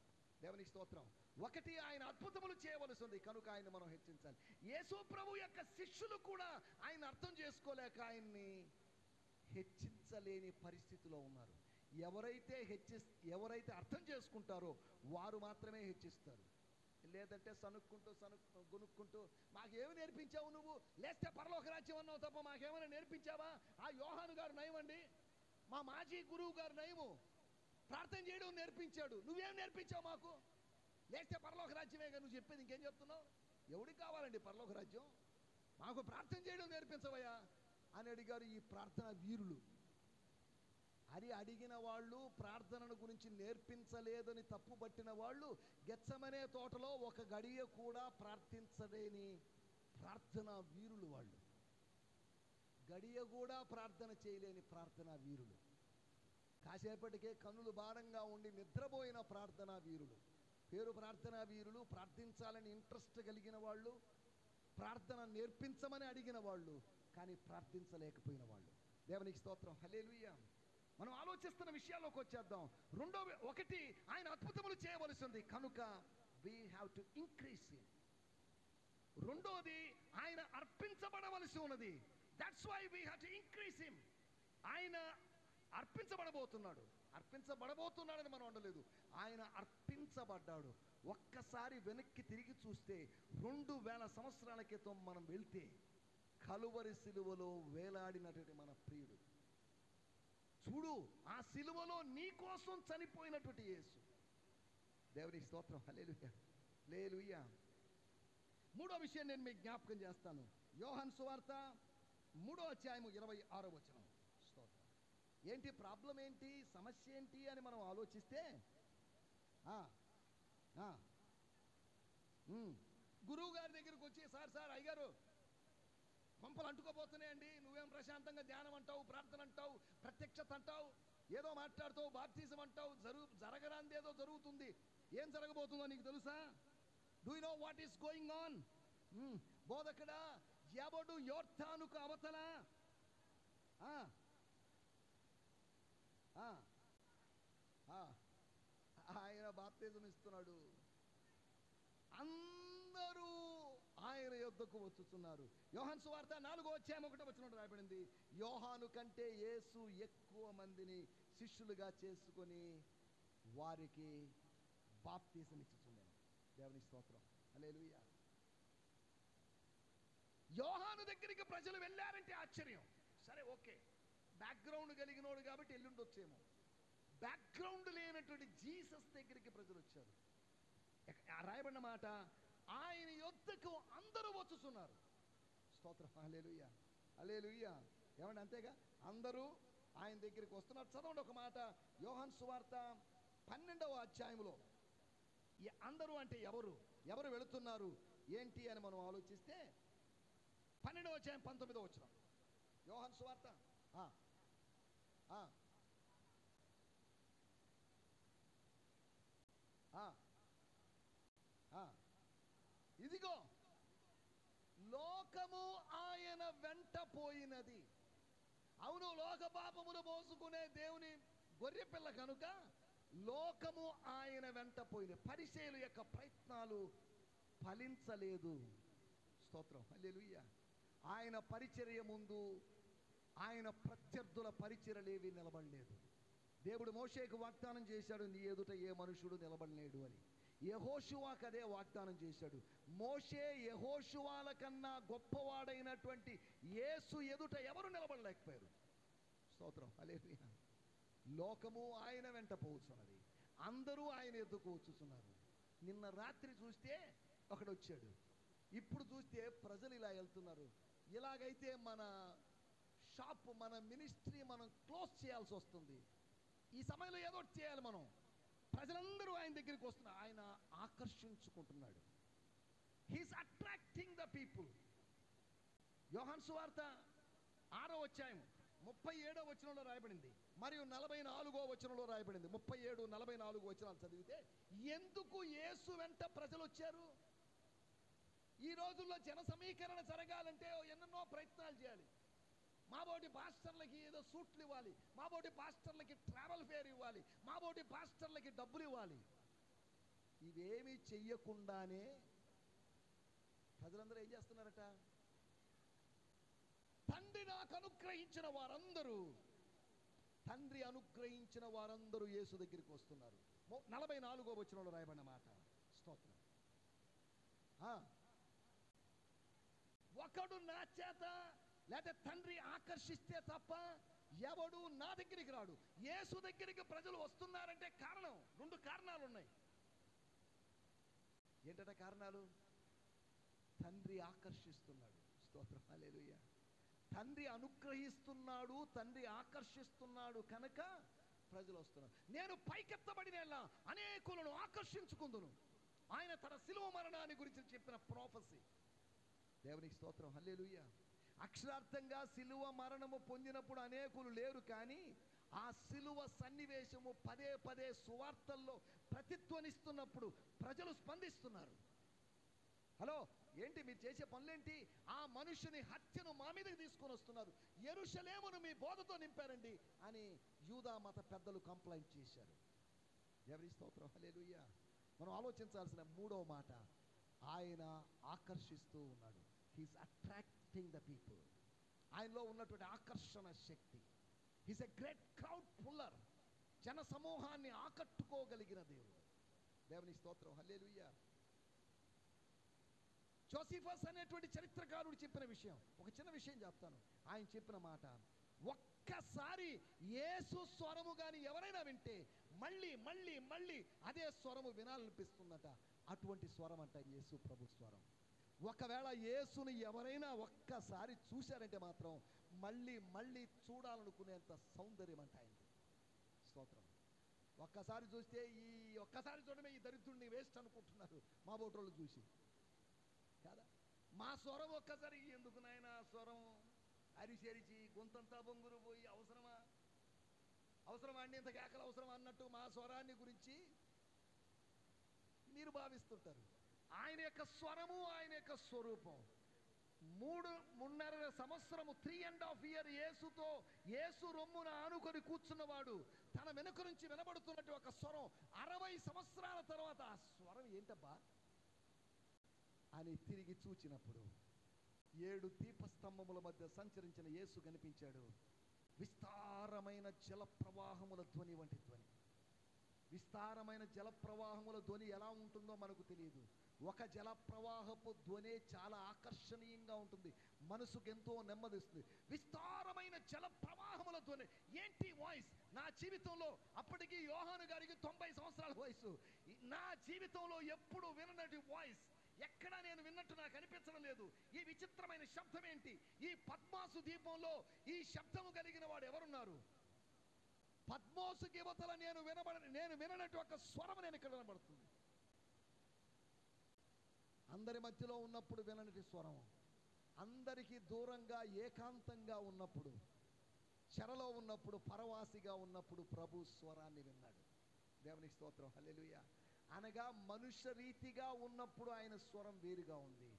దేవునికి స్తోత్రం. ఒకటి, ఆయన అద్భుతములు చేయవలసి ఉంది, కనుక ఆయన మనం హెచ్చించాలి. యేసు ప్రభు యొక్క శిష్యులు కూడా ఆయన అర్థం చేసుకోలేక ఆయన్ని హెచ్చించలేని పరిస్థితిలో ఉన్నారు. ఎవరైతే అర్థం చేసుకుంటారో వారు మాత్రమే హెచ్చిస్తారు. లేదంటే గొనుక్కుంటూ మాకేమి నేర్పించావు నువ్వు, లేస్తే పరలోక రాజ్యం అన్నావు తప్ప మాకేమైనా నేర్పించావా? ఆ యోహాను గారు నయమండి, మా మాజీ గురువు గారు నయము, ప్రార్థన చేయడం నేర్పించాడు. నువ్వేం నేర్పించావు మాకు? లేస్తే పరలోక రాజ్యమే కదా నువ్వు చెప్పేది, ఇంకేం చెప్తున్నావు? ఎవడికి కావాలండి పరలోక రాజ్యం? మాకు ప్రార్థన చేయడం నేర్పించవయ్యా అని అడిగారు ఈ ప్రార్థన వీరులు. అని అడిగిన వాళ్ళు, ప్రార్థనను గురించి నేర్పించలేదని తప్పుపట్టిన వాళ్ళు, గెత్సెమనే తోటలో ఒక గడియ కూడా ప్రార్థించలేని ప్రార్థనా వీరులు వాళ్ళు. గడియ కూడా ప్రార్థన చేయలేని ప్రార్థనా వీరులు. కాసేపటికే కన్నులు భారంగా ఉండి నిద్రపోయిన ప్రార్థనా వీరులు. పేరు ప్రార్థనా వీరులు, ప్రార్థించాలని ఇంట్రెస్ట్ కలిగిన వాళ్ళు, ప్రార్థన నేర్పించమని అడిగిన వాళ్ళు, కానీ ప్రార్థించలేకపోయిన వాళ్ళు. దేవునికి స్తోత్రం, హల్లెలూయా. మనం ఆలోచిస్తున్న విషయాల్లోకి వచ్చేద్దాం. ఒకటి, ఆయన అద్భుతములు చేయవలసి ఉంది కనుక we have to increase him. రెండోది, ఆయన అర్పించబడవలసి ఉన్నది. that's why we have to increase him. ఆయన అర్పించబడబోతున్నాడని మనం అనలేదు, ఆయన అర్పించబడ్డాడు. ఒక్కసారి వెనక్కి తిరిగి చూస్తే 2000 సంవత్సరాల క్రితం మనం వెళ్తే కలువరి సిలువలో వేలాడినటువంటి మన ప్రియుడు చూడు, ఆ సిలువలో నీ కోసం చనిపోయినటువంటి యేసు. దేవునికి స్తోత్రం, హల్లెలూయా, హల్లెలూయా. మూడో విషయం నేను మీకు జ్ఞాపకం చేస్తాను. యోహాను సువార్త 3వ అధ్యాయము 26వ వచనం. స్తోత్రం. ఏంటి ప్రాబ్లం, ఏంటి సమస్య ఏంటి అని మనం ఆలోచిస్తే, గురువు గారి దగ్గరికి వచ్చి, సార్ అయ్యగారు పంపలు అంటుకోబోతున్నాయండి, నువ్వేం ప్రశాంతంగా ధ్యానం అంటావు, ప్రార్థన అంటావు, ప్రత్యక్షత అంటావు, ఏదో మాట్లాడుతావు, బాప్తిజం అంటావు, జరగరాంది ఏదో జరుగుతుంది. ఏం జరగబోతుందో నీకు తెలుసా? Do you know what is going on? బోధకుడా, ఎవడు యోర్దానుకు అవతల ఆయన బాప్తిజం ఇస్తున్నాడు. అందరూ ఆయన యొద్దకు వచ్చుతున్నారు. యోహాను సువార్త 4వ అధ్యాయం 1వ వచనంలో రాయబడింది, యోహాను కంటే యేసు ఎక్కువ మందిని శిష్యులుగా చేసుకొని వారికి బాప్తిజం ఇచ్చుచున్నాడు. దేవుని స్తోత్రం, హల్లెలూయా. యోహాను దగ్గరికి ప్రజలు వెళ్ళారంటే ఆశ్చర్యం. సరే, ఓకే, బ్యాక్గ్రౌండ్ కలిగినోడు కాబట్టి వెళ్ళుండొచ్చేమో. బ్యాక్గ్రౌండ్ లేనటువంటి జీసస్ దగ్గరికి ప్రజలు వచ్చారు. రాయబడిన మాట, ఆయన యొద్దకు అందరూ వచ్చుతున్నారు. స్తోత్రం, హల్లెలూయా, హల్లెలూయా. ఏమండి, అంతేగా, అందరూ ఆయన దగ్గరికి వస్తున్నారు. చదవండి ఒక మాట, యోహాను సువార్త 12వ అధ్యాయంలో. అందరూ అంటే ఎవరు వెళుతున్నారు ఏంటి అని మనం ఆలోచిస్తే 12వ అధ్యాయం 19వ వచనం. యోహాను సువార్త ఇదిగో లోకము ఆయన వెంట పోయినది. అవును, లోక పాపములు మోసుకునే దేవుని గొర్రె పిల్ల కనుక లోకము ఆయన వెంట పోయింది. పరిసయ్యుల యొక్క ప్రయత్నాలు ఫలించలేదు. స్తోత్రం, హల్లెలూయా. ఆయన పరిచర్య ముందు ఆయన ప్రత్యర్థుల పరిచర్యలేవి నిలబడలేదు. దేవుడు మోషేకు వాగ్దానం చేశాడు, నీ ఎదుట ఏ మనుషుడు నిలబడలేడు అని. యెహోషువాకు అదే వాగ్దానం చేశాడు. మోషే యెహోషువాల కన్నా గొప్పవాడైనటువంటి యేసు ఎదుట ఎవరు నిలబడలేకపోయారు. స్తోత్రం, హల్లెలూయా. లోకము ఆయన వెంట పోతున్నది, అందరూ ఆయన ఎద్దుకు వచ్చుతున్నారు. నిన్న రాత్రి చూస్తే ఒకడొచ్చాడు, ఇప్పుడు చూస్తే ప్రజలు ఇలా వెళ్తున్నారు. ఇలాగైతే మన షాప్, మన మినిస్ట్రీ మనం క్లోజ్ చేయాల్సి వస్తుంది. ఈ సమయంలో ఏదో చేయాలి మనం. ప్రజలందరూ ఆయన దగ్గరికి వస్తున్నారు, ఆయన ఆకర్షించుకుంటున్నాడు. He's attracting the people. యోహాను సువార్త 6వ అధ్యాయం 37వ వచనంలో రాయబడింది, మరియు 44వ వచనంలో రాయబడింది. 37, 44 వచనాలు చదివితే, ఎందుకు యేసు వెంట ప్రజలు వచ్చారు? ఈ రోజుల్లో జన సమీకరణ జరగాలంటే ఎన్నెన్నో ప్రయత్నాలు చేయాలి. మాబోటి పాస్టర్లకి ఏదో సూట్లు ఇవ్వాలి, మాబోటి పాస్టర్లకి ట్రావెల్ ఫేర్ ఇవ్వాలి, మాబోటి పాస్టర్లకి డబ్బులు ఇవ్వాలి. ఇవేమీ చెయ్యకుండానే ప్రజలందరూ ఏం చేస్తున్నారట? తండ్రి నాకు అనుగ్రహించిన వారందరూ, తండ్రి అనుగ్రహించిన వారందరూ యేసు దగ్గరికి వస్తున్నారు. 44వ వచనంలో రాయబడిన మాట. స్తోత్రం. ఒకడు నా చేత లేదా తండ్రి ఆకర్షిస్తే తప్ప ఎవడు నా దగ్గరికి రాడు. యేసు దగ్గరికి ప్రజలు వస్తున్నారంటే కారణం, 2 కారణాలు ఉన్నాయి. ఏంటట కారణాలు? తండ్రి ఆకర్షిస్తున్నాడు. స్తోత్రం, హల్లెలూయా. తండ్రి అనుగ్రహిస్తున్నాడు, తండ్రి ఆకర్షిస్తున్నాడు కనుక ప్రజలు వస్తున్నారు. నేను పైకెత్తబడిన అనేకులను ఆకర్షించుకుందును. ఆయన తన శిలువ మరణాన్ని గురించి చెప్పిన ప్రొఫెసీ. దేవునికి స్తోత్రం, హల్లెలూయా. అక్షరార్థంగా శిలువ మరణము పొందినప్పుడు అనేకులు లేరు, కానీ ఆ శిలువ సన్నివేశము పదే పదే సువార్తల్లో ప్రతిధ్వనిస్తున్నప్పుడు ప్రజలు స్పందిస్తున్నారు. హలో, ఏంటి మీరు చేసే పనులేంటి? ఆ మనుషుని హత్యను మా మీదకి తీసుకొని వస్తున్నారు, యెరూషలేమును మీ బోధతో నింపారండి అని యూదా మత పెద్దలు కంప్లైంట్ చేశారు. దేవుని స్తోత్రం, హల్లెలూయా. మనం ఆలోచించాల్సిన 3వ మాట, ఆయన ఆకర్షిస్తూ ఉన్నాడు. He's attracting the people. ఆయనలో ఉన్నటువంటి ఆకర్షణ శక్తి. He's a great crowd puller. జన సమూహాన్ని ఆకట్టుకోగలిగిన దేవుడు. దేవుని స్తోత్రం, హల్లెలూయా. జోసిఫస్ అనేటువంటి చరిత్రకారుడు చెప్పిన విషయం, ఒక చిన్న విషయం చెప్తాను. ఆయన చెప్పిన మాట, ఒక్కసారి యేసు స్వరము గాని ఎవరైనా వింటే మళ్ళీ మళ్ళీ మళ్ళీ అదే స్వరము వినాలనిపిస్తుందట. అటువంటి స్వరం అంట యేసు ప్రభు స్వరం. ఒకవేళ యేసుని ఎవరైనా ఒక్కసారి చూశారంటే మాత్రం మళ్ళీ మళ్ళీ చూడాలనుకునేంత సౌందర్యం అంట ఆయనకి. స్తోత్రం. ఒక్కసారి చూస్తే ఒక్కసారి చూడమే ఈ దరిద్రుడిని వేస్ట్ అనుకుంటున్నారు మా బోటోళ్ళు చూసి కదా. మా స్వరం ఒక్కసారి ఎందుకు నాయన స్వరం అరిచేరిచి గొంతంతా బొంగురు పోయి అవసరమా అండి ఇంత కేకలు అవసరం అన్నట్టు మా స్వరాన్ని గురించి మీరు భావిస్తుంటారు. ఆయన యొక్క స్వరము, ఆయన యొక్క స్వరూపం 3.5 సంవత్సరము 3.5 years యేసుతో, యేసు రొమ్మున ఆనుకొని కూర్చున్నవాడు తన వెనుక నుంచి వినబడుతున్నట్టు ఒక స్వరం 60 సంవత్సరాల తర్వాత ఆ స్వరం ఏంటబ్బా అని తిరిగి చూచినప్పుడు 7 దీపస్తంభముల మధ్య సంచరించిన యేసు కనిపించాడు. విస్తారమైన జల ప్రవాహముల ధ్వని వంటి ధ్వని. విస్తారమైన జల ప్రవాహముల ధ్వని ఎలా ఉంటుందో మనకు తెలియదు. ఒక జల ప్రవాహపు ధ్వని చాలా ఆకర్షణీయంగా ఉంటుంది, మనసుకు ఎంతో నెమ్మదిస్తుంది. విస్తారమైన జల ప్రవాహముల ధ్వని. ఏంటి వాయిస్? నా జీవితంలో అప్పటికి యోహాను గారికి 90 సంవత్సరాల వయసు. నా జీవితంలో ఎప్పుడు విననటి వాయిస్ ఎక్కడా నేను విన్నట్టు నాకు అనిపించడం లేదు. ఈ విచిత్రమైన శబ్దం ఏంటి? ఈ పద్మాసు దీపంలో ఈ శబ్దము కలిగిన వాడు ఎవరున్నారు? పద్మోసు యువతల నేను విననట్టు ఒక స్వరం నేను ఇక్కడ వినబడుతుంది. అందరి మధ్యలో ఉన్నప్పుడు విననటి స్వరం, అందరికీ దూరంగా ఏకాంతంగా ఉన్నప్పుడు, చెరలో ఉన్నప్పుడు, పరవాసిగా ఉన్నప్పుడు ప్రభు స్వరాన్ని విన్నాడు. దేవునికి స్తోత్రం, హల్లెలూయా. అనగా మనుష్య రీతిగా ఉన్నప్పుడు ఆయన స్వరం వేరుగా ఉంది,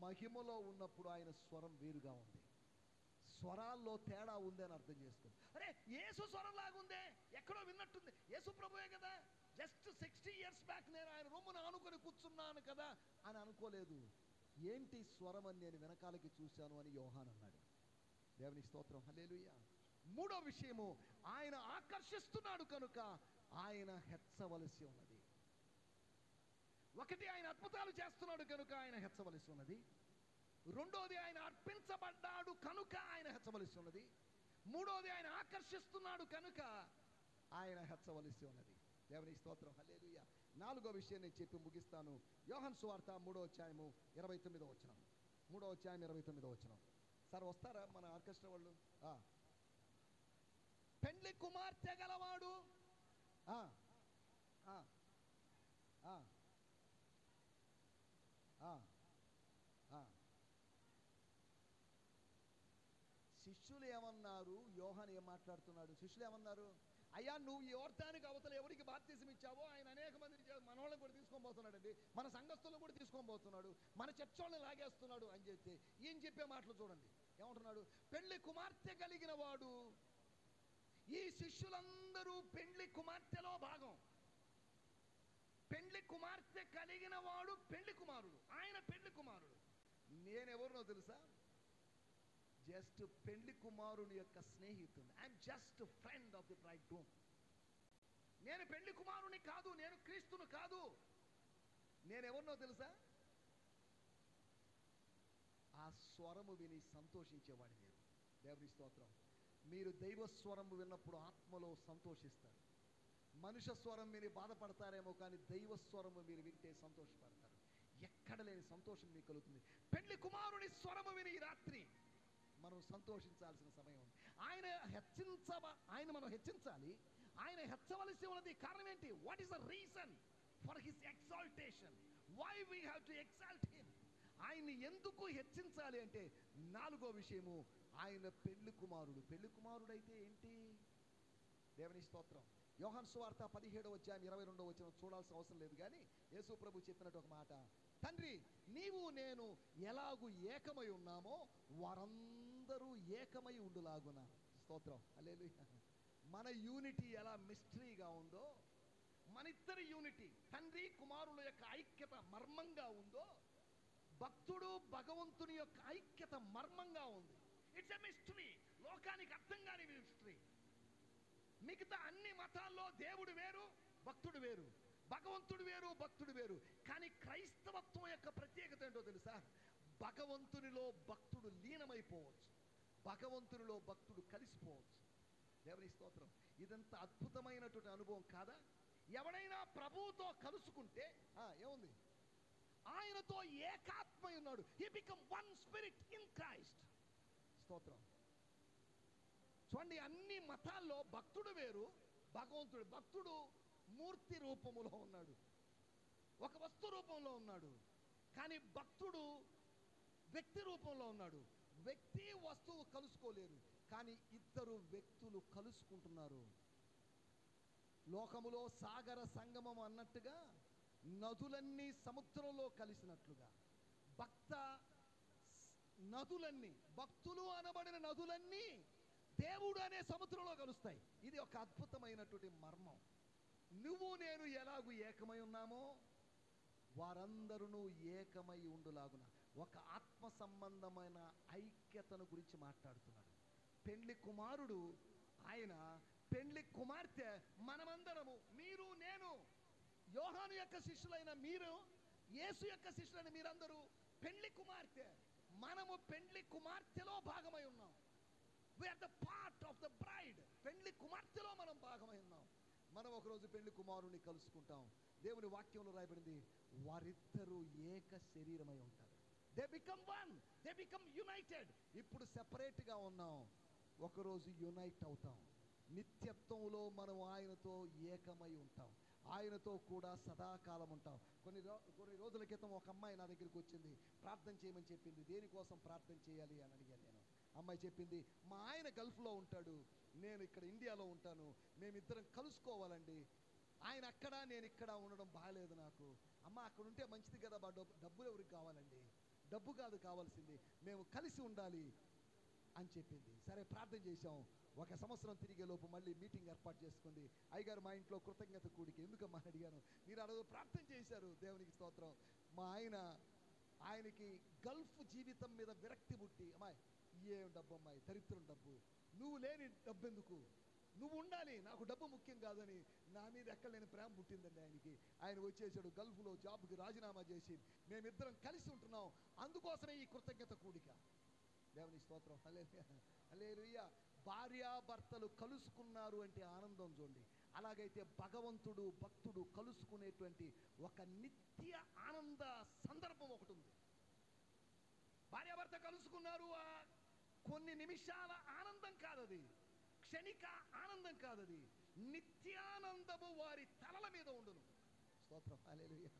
మహిమలో ఉన్నప్పుడు ఆయన స్వరం వేరుగా ఉంది. స్వరాల్లో తేడా ఉంది అని అర్థం చేసుకోండి. అరే యేసు స్వరం లాగుందే, ఎక్కడో విన్నట్టుంది, యేసు ప్రభువే కదా, జస్ట్ 60 years బ్యాక్ నేను ఆయన రొమ్మును ఆనుకొని కూర్చున్నాను కదా అని అనుకోలేదు. ఏంటి స్వరం అని నేను వెనకాలకి చూశాను అని యోహాను అన్నాడు. దేవుని స్తోత్రం, హల్లెలూయా. 3వ విషయము, ఆయన ఆకర్షిస్తున్నాడు కనుక ఆయన హెచ్చవలసి ఉన్నది. 1, ఆయన అద్భుతాలు చేస్తున్నాడు కనుక ఆయన హెచ్చవలసి ఉన్నది. 2వది, ఆయన అర్పించబడ్డాడు కనుక ఆయన హెచ్చవలసి ఉన్నది. 3వది, ఆయన ఆకర్షిస్తున్నాడు కనుక ఆయన హెచ్చవలసి ఉన్నది. దేవుని స్తోత్రం, హల్లెలూయా. 4వ విషయం నేను చెప్పి ముగిస్తాను. యోహాను సువార్త 3వ అధ్యాయము 29వ వచనం. 3వ అధ్యాయం 29వ వచనం. సార్ వస్తారా మన ఆర్కెస్ట్రా వాళ్ళు? పెండ్లి కుమార్తె గలవాడు శిష్యులు ఏమన్నారు? యోహాను ఏం మాట్లాడుతున్నాడు? శిష్యులు ఏమన్నారు? అయ్యా నువ్వు ఈ యోర్దానికి అవతల ఎవరికి బాప్తిసం ఇచ్చావో ఆయన అనేక మందిని మనోళ్ళని కూడా తీసుకొని పోతున్నాడండి, మన సంఘస్థులను కూడా తీసుకొని పోతున్నాడు, మన చర్చోళ్ళని లాగేస్తున్నాడు అని చెప్తే ఈయన చెప్పే మాటలు చూడండి ఏమంటున్నాడు? పెళ్లి కుమార్తె కలిగిన వాడు. ఈ శిష్యులందరూ పెళ్లి కుమార్తెలో భాగం. పెళ్లి కుమార్తె కలిగిన వాడు పెళ్లి కుమారుడు, ఆయన పెళ్లి కుమారుడు. నేనెవరినో తెలుసా? జస్ట్ పెళ్లి కుమారుని యొక్క స్నేహితుడు. I'm just friend of the bride groom. నేను పెళ్లి కుమారుని కాదు, నేను క్రీస్తును కాదు, నేను ఎవరినో తెలుసా? ఆ స్వరము విని సంతోషించేవాడు నేను. దేవుని స్తోత్రం. మీరు దైవ స్వరము విన్నప్పుడు ఆత్మలో సంతోషిస్తారు. మనుష్య స్వరం విని బాధపడతారేమో, కానీ దైవ స్వరము మీరు వింటే సంతోషపడతారు. ఎక్కడ లేని సంతోషం మీకు కలుగుతుంది. పెళ్లి కుమారుని స్వరము విని ఈ రాత్రి మనం సంతోషించాల్సిన సమయం ఉంది. ఆయన మనం హెచ్చించాలి. ఆయన హెచ్చవలసి ఉన్నది కారణం ఏంటి? What is the reason for his exaltation? Why we have to exalt him? ఆయన్ని ఎందుకు హెచ్చించాలి అంటే, నాలుగో విషయము, ఆయన పెళ్లి కుమారుడు. పెళ్లి కుమారుడు అయితే ఏంటి? దేవుని స్తోత్రం. యోహాను సువార్త 17వ అధ్యాయం 22వ వచనం చూడాల్సిన అవసరం లేదు, కానీ యేసు ప్రభు చెప్పినట్టు ఒక మాట, తండ్రి నీవు నేను ఎలాగూ ఏకమై ఉన్నామో వారందరూ ఏకమై ఉండులాగున. స్తోత్రం, హల్లెలూయా. మన యూనిటీ ఎలా మిస్టరీగా ఉందో, మన ఇద్దరి యూనిటీ, తండ్రి కుమారుల యొక్క ఐక్యత మర్మంగా ఉందో, భక్తుడు భగవంతుని యొక్క ఐక్యత మర్మంగా ఉంది. It's a mystery. లోకానికి అర్థం కాని మిస్టరీ. మిగతా అన్ని మతాల్లో దేవుడు వేరు, భక్తుడు వేరు, భగవంతుడు వేరు, భక్తుడు వేరు. కానీ క్రైస్తవత్వం యొక్క ప్రత్యేకత ఏంటో తెలుసా? భగవంతునిలో భక్తుడు లీనమైపోవచ్చు, భగవంతునిలో భక్తుడు కలిసిపోవచ్చు. దేవుని స్తోత్రం. ఇదంతా అద్భుతమైనటువంటి అనుభవం కాదా? ఎవడైనా ప్రభువుతో కలుసుకుంటే ఏముంది? ఆయనతో ఏకాత్మై ఉన్నాడు. He become one spirit in Christ. స్తోత్రం. చూడండి, అన్ని మతాల్లో భక్తుడు వేరు, భగవంతుడు. భక్తుడు మూర్తి రూపములో ఉన్నాడు, ఒక వస్తు రూపంలో ఉన్నాడు. కానీ భక్తుడు వ్యక్తి రూపంలో ఉన్నాడు. వ్యక్తి వస్తువు కలుసుకోలేరు, కానీ ఇద్దరు వ్యక్తులు కలుసుకుంటున్నారు. లోకములో సాగర సంగమం అన్నట్టుగా, నదులన్నీ సముద్రంలో కలిసినట్లుగా, నదులన్నీ, భక్తులు అనబడిన నదులన్నీ దేవుడు అనే సముద్రంలో కలుస్తాయి. ఇది ఒక అద్భుతమైనటువంటి మర్మం. నువ్వు నేను ఎలాగూ ఏకమై ఉన్నామో వారందరూ ఏకమై ఉండులాగున. ఒక ఆత్మ సంబంధమైన ఐక్యతను గురించి మాట్లాడుతున్నాడు. పెండ్లి కుమారుడు ఆయన, పెండ్లి కుమార్తె మనమందరము. మీరు నేను, యోహాను యొక్క శిష్యులైన మీరు, యేసు యొక్క శిష్యులైన మీరందరూ పెండ్లి కుమార్తె. మనము పెండ్లి కుమార్తెలో భాగమై ఉన్నాం. We are the part of the bride. పెండ్లి కుమార్తెలో మనం భాగమై ఉన్నాం. మనం ఒకరోజు పెండ్లి కుమారుని కలుసుకుంటాం. దేవుని వాక్యంలో రాయబడింది, వారిద్దరూ ఏక శరీరమై ఉంటారు. They become one, they become United. ఇప్పుడు సెపరేట్ గా ఉన్నాం, ఒకరోజు యునైట్ అవుతాం. నిత్యత్వంలో మనం ఆయనతో ఏకమై ఉంటాం, ఆయనతో కూడా సదాకాలం ఉంటాం. కొన్ని రోజుల క్రితం ఒక అమ్మాయి నా దగ్గరికి వచ్చింది, ప్రార్థన చేయమని చెప్పింది. దేనికోసం ప్రార్థన చేయాలి అని అడిగాను నేను. అమ్మాయి చెప్పింది, మా ఆయన గల్ఫ్లో ఉంటాడు, నేను ఇక్కడ ఇండియాలో ఉంటాను, మేమిద్దరం కలుసుకోవాలండి. ఆయన అక్కడ, నేను ఇక్కడ ఉండడం బాగాలేదు నాకు. అమ్మ అక్కడ ఉంటే మంచిది కదా, డబ్బులు ఎవరికి కావాలండి? డబ్బు కాదు కావాల్సింది, మేము కలిసి ఉండాలి అని చెప్పింది. సరే ప్రార్థన చేశాం. 1 సంవత్సరం తిరిగే లోపు మళ్ళీ మీటింగ్ ఏర్పాటు చేసుకుంది. అయ్యగారు మా ఇంట్లో కృతజ్ఞత కూడికి. ఎందుకమ్మా అడిగాను. మీరు ఆ రోజు ప్రార్థన చేశారు, దేవునికి స్తోత్రం. మా ఆయనకి గల్ఫ్ జీవితం మీద విరక్తి పుట్టి, అమ్మాయి ఏం డబ్బు అమ్మాయి, దరిద్రం డబ్బు, నువ్వు లేని డబ్బు ఎందుకు, నువ్వు ఉండాలి, నాకు డబ్బు ముఖ్యం కాదని నా మీద ఎక్కడ లేని ప్రేమ పుట్టిందండి ఆయనకి. ఆయన వచ్చేసాడు గల్ఫ్లో జాబ్కి రాజీనామా చేసి, మేమిద్దరం కలిసి ఉంటున్నాం. అందుకోసమే ఈ కృతజ్ఞత కూడిక. దేవుని స్తోత్రం, హల్లెలూయా, హల్లెలూయా. భార్యాభర్తలు కలుసుకున్నారు అంటే ఆనందం చూడండి. అలాగైతే భగవంతుడు భక్తుడు కలుసుకునేటువంటి ఒక నిత్య ఆనంద సందర్భం ఒకటి ఉంది. భార్యాభర్త కలుసుకున్నారు, కొన్ని నిమిషాల ఆనందం కాదది, క్షణిక ఆనందం కాదది, నిత్యానందము వారి తలల మీద ఉండును. స్తోత్రం, హల్లెలూయా.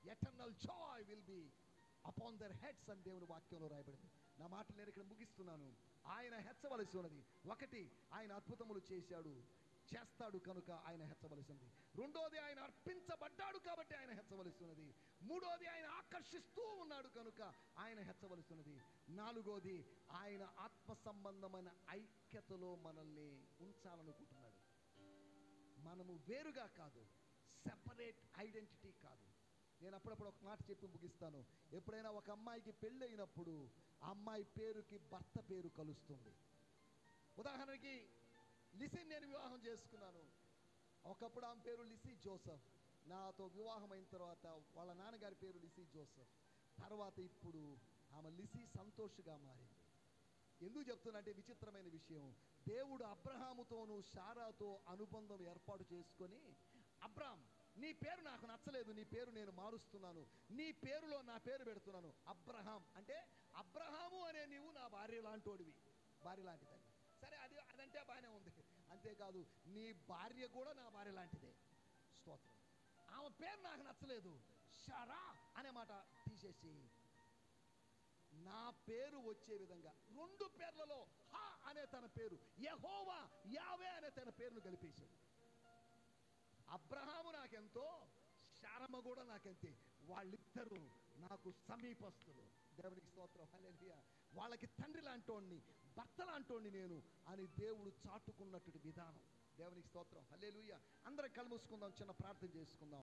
Eternal joy will be upon their heads అని దేవుని వాక్యంలో రాయబడింది. నా మాటలు నేను ఇక్కడ ముగిస్తున్నాను. ఆయన హెచ్చవలసి ఉన్నది. ఒకటి, ఆయన అద్భుతములు చేస్తాడు కనుక ఆయన హెచ్చవలసి ఉంది. రెండోది, ఆయన అర్పించబడ్డాడు కాబట్టి ఆయన హెచ్చవలసి ఉన్నది. మూడోది, ఆయన ఆకర్షిస్తూ ఉన్నాడు కనుక ఆయన హెచ్చవలసి ఉన్నది. నాలుగోది, ఆయన ఆత్మ సంబంధమైన ఐక్యతలో మనల్ని ఉంచాలనుకుంటున్నాడు. మనము వేరుగా కాదు, సెపరేట్ ఐడెంటిటీ కాదు. నేను అప్పుడప్పుడు ఒక మాట చెప్పి ముగిస్తాను. ఎప్పుడైనా ఒక అమ్మాయికి పెళ్ళి అయినప్పుడు ఆ అమ్మాయి పేరుకి భర్త పేరు కలుస్తుంది. ఉదాహరణకి లిసిని నేను వివాహం చేసుకున్నాను. ఒకప్పుడు ఆమె పేరు లిసి జోసెఫ్. నాతో వివాహం అయిన తర్వాత వాళ్ళ నాన్నగారి పేరు లిసి జోసెఫ్. తర్వాత ఇప్పుడు ఆమె లిసి సంతోష్గా మారింది. ఎందుకు చెప్తున్నా అంటే విచిత్రమైన విషయం. దేవుడు అబ్రహాముతోనూ శారాతో అనుబంధం ఏర్పాటు చేసుకొని, అబ్రామ్ నీ పేరు నాకు నచ్చలేదు, నీ పేరు నేను మారుస్తున్నాను, నీ పేరులో నా పేరు పెడుతున్నాను అబ్రహాం. అంటే అబ్రహాము అనే నీవు నా భార్య లాంటోడివి, భార్య లాంటిదని. సరే, అదంటే బాగానే ఉంది. అంతేకాదు నీ భార్య కూడా నా భార్య లాంటిదే. స్తోత్రం. ఆమె పేరు నాకు నచ్చలేదు, శారా అనే మాట తీసేసి నా పేరు వచ్చే విధంగా 2 పేర్లలో హా అనే తన పేరు, యెహోవా యావే అనే తన పేరును కలిపేశాడు. అబ్రహాము నాకెంతో, శారమ్మ కూడా నాకెంతే. వాళ్ళిద్దరూ నాకు సమీపస్తులు. దేవునికి స్తోత్రం, హల్లెలూయా. వాళ్ళకి తండ్రి లాంటోడిని, భర్త లాంటోడిని నేను అని దేవుడు చాటుకున్నటువంటి విధానం. దేవునికి స్తోత్రం, హల్లెలూయా. అందరం కళ్ళు మూసుకుందాం, చిన్న ప్రార్థన చేసుకుందాం.